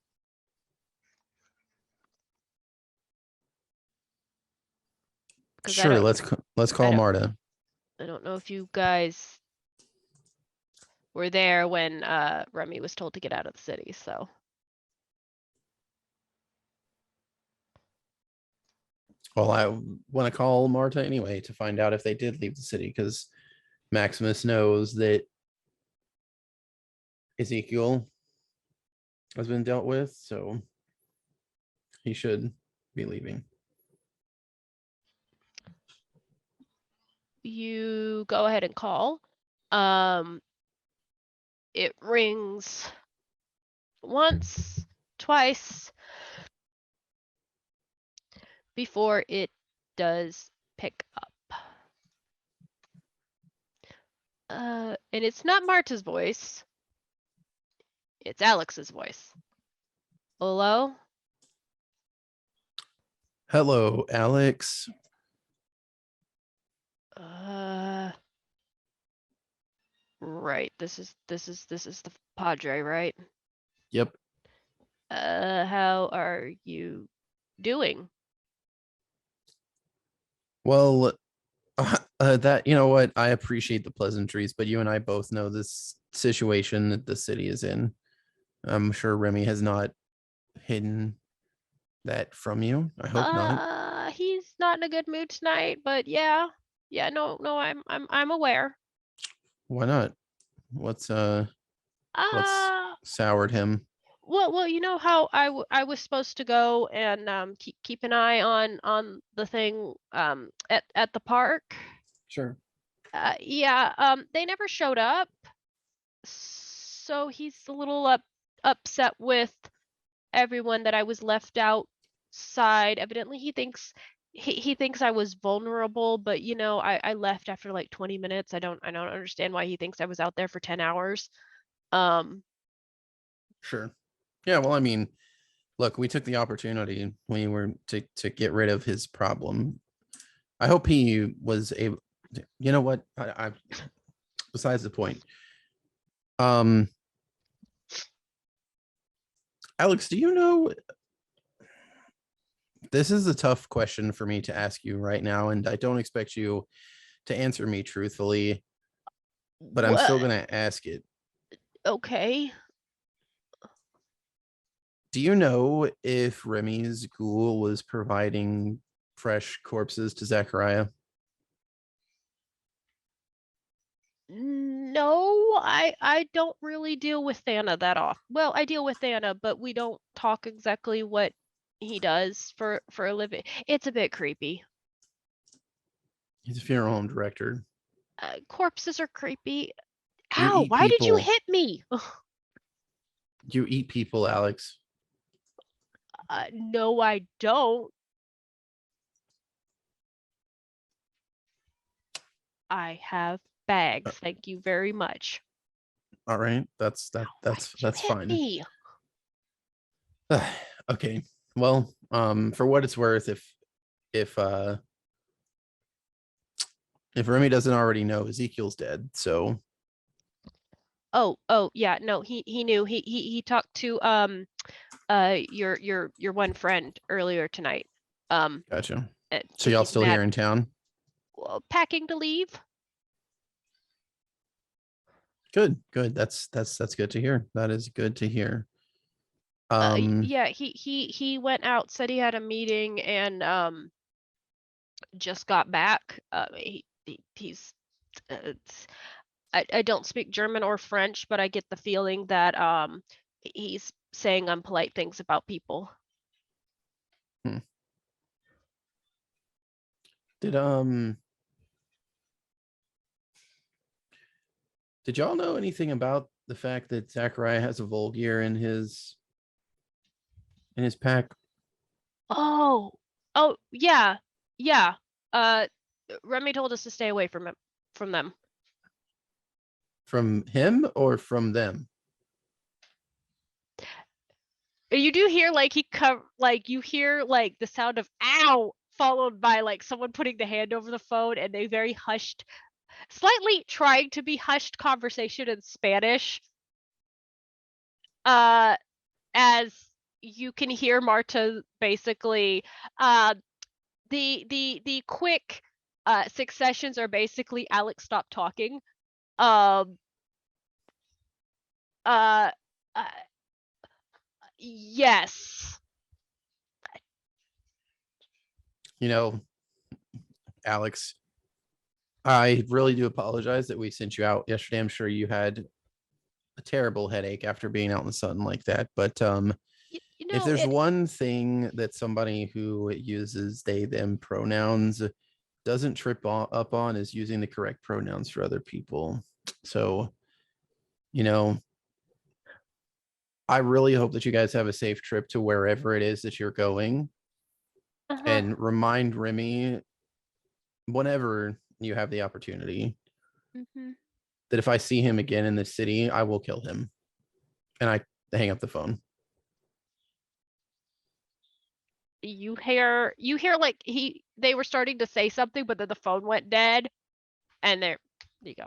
Sure, let's call Marta. I don't know if you guys were there when Remy was told to get out of the city, so. Well, I want to call Marta anyway to find out if they did leave the city, because Maximus knows that Ezekiel has been dealt with, so he should be leaving. You go ahead and call. It rings once, twice, before it does pick up. And it's not Marta's voice. It's Alex's voice. Hello? Hello, Alex. Right. This is the Padre, right? Yep. How are you doing? Well, that, you know what? I appreciate the pleasantries, but you and I both know this situation that the city is in. I'm sure Remy has not hidden that from you. I hope not. He's not in a good mood tonight, but yeah. Yeah, no, I'm aware. Why not? What's soured him? Well, you know how I was supposed to go and keep an eye on the thing at the park. Sure. Yeah, they never showed up, so he's a little upset with everyone that I was left outside. Evidently, he thinks I was vulnerable, but you know, I left after like 20 minutes. I don't understand why he thinks I was out there for 10 hours. Sure. Yeah, well, I mean, look, we took the opportunity when you were to get rid of his problem. I hope he was able. You know what? I besides the point. Alex, do you know? This is a tough question for me to ask you right now, and I don't expect you to answer me truthfully, but I'm still going to ask it. Okay. Do you know if Remy's ghoul was providing fresh corpses to Zachariah? No, I don't really deal with Thana that often. Well, I deal with Thana, but we don't talk exactly what he does for a living. It's a bit creepy. He's a funeral home director. Corpses are creepy. You Ow, eat why did you people. hit me? You eat people, Alex. No, I don't. I have bags. Thank you very much. All right, that's Why'd you hit fine. me? Okay. Well, for what it's worth, if Remy doesn't already know, Ezekiel's dead. So Oh yeah, no, he knew. He talked to your one friend earlier tonight. gotcha. uh, So y'all still Mad- here in town? packing to leave. Good. That's good to hear. That is good to hear. Yeah, he went out, said he had a meeting, and just got back. He's I don't speak German or French, but I get the feeling that he's saying unpolite things about people. Did y'all know anything about the fact that Zachariah has a Volgear in his pack? Oh yeah. Remy told us to stay away from them. From him or from them? You do hear like you hear like the sound of ow followed by like someone putting the hand over the phone, and a very hushed, slightly trying to be hushed conversation in Spanish. As you can hear Marta basically the quick successions are basically Alex stop talking. Uh, yes. You know, Alex, I really do apologize that we sent you out yesterday. I'm sure you had a terrible headache after being out in the sun like that. But You know, if there's one thing that somebody who uses they, them pronouns doesn't trip up on is using the correct pronouns for other people. So, you know, I really hope that you guys have a safe trip to wherever it is that you're going. And remind Remy whenever you have the opportunity that if I see him again in the city, I will kill him. And I hang up the phone. You hear like they were starting to say something, but then the phone went dead, and there you go.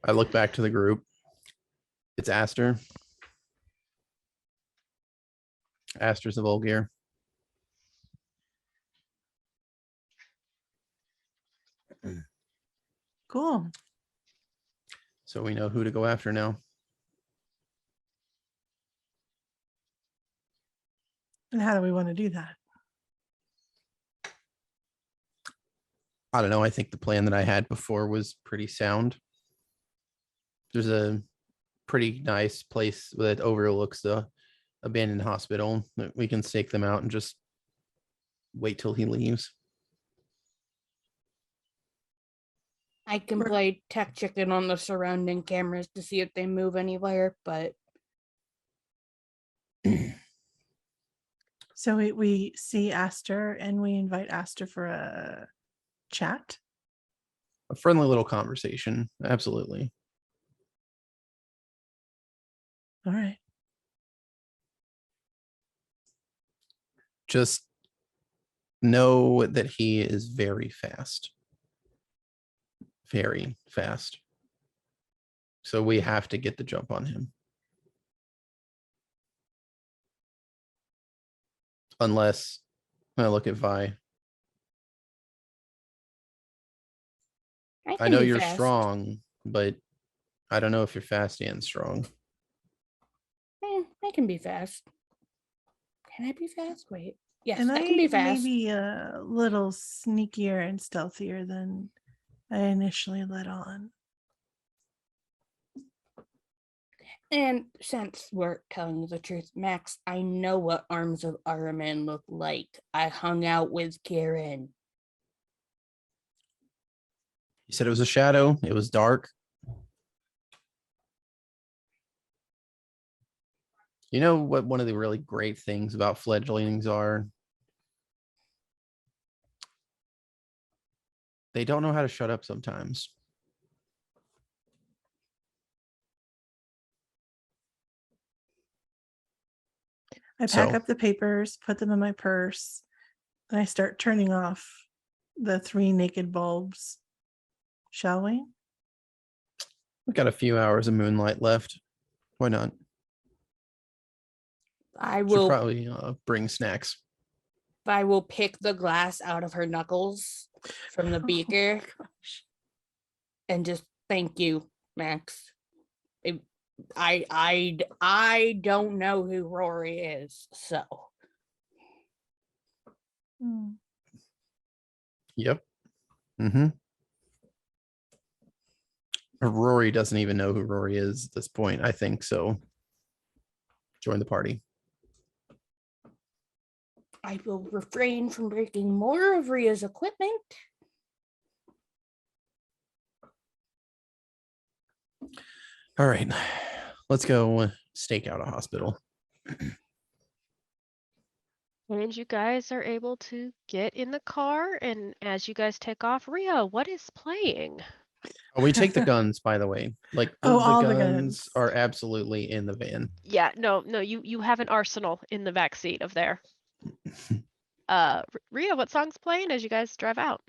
I look back to the group. It's Aster. Aster's the Volgear. Cool. So we know who to go after now. And how do we want to do that? I don't know. I think the plan that I had before was pretty sound. There's a pretty nice place that overlooks the abandoned hospital. We can stake them out and just wait till he leaves. I can play tech chicken on the surrounding cameras to see if they move anywhere, but so we see Aster and we invite Aster for a chat. A friendly little conversation. Absolutely. All right. Just know that he is very fast. Very fast. So we have to get the jump on him. Unless I look at Vi. I know you're strong, but I don't know if you're fast and strong. I can be fast. Can I be fast? Wait. Yes, and I can be fast. Maybe a little sneakier and stealthier than I initially let on. And since we're telling you the truth, Max, I know what Arms of Araman look like. I hung out with Karen. You said it was a shadow. It was dark. You know what one of the really great things about fledglings are? They don't know how to shut up sometimes. I pack So- up the papers, put them in my purse, and I start turning off the 3 naked bulbs. Shall we? We've got a few hours of moonlight left. Why not? I Should will probably bring snacks. I will pick the glass out of her knuckles from the beaker and just thank you, Max. I don't know who Rory is, so Hmm. Yep. Mm-hmm. Rory doesn't even know who Rory is at this point, I think, so join the party. I will refrain from breaking more of Rhea's equipment. All right. Let's go stake out a hospital. And you guys are able to get in the car, and as you guys take off, Rhea, what is playing? Oh, we take the guns, by the way. Like Oh, all the the guns guns. are absolutely in the van. Yeah, no, you have an arsenal in the backseat of there. Rhea, what song's playing as you guys drive out?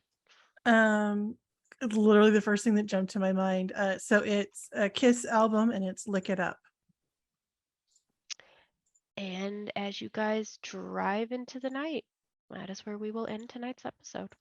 It's literally the first thing that jumped to my mind. So it's a Kiss album and it's Lick It Up. And as you guys drive into the night, that is where we will end tonight's episode.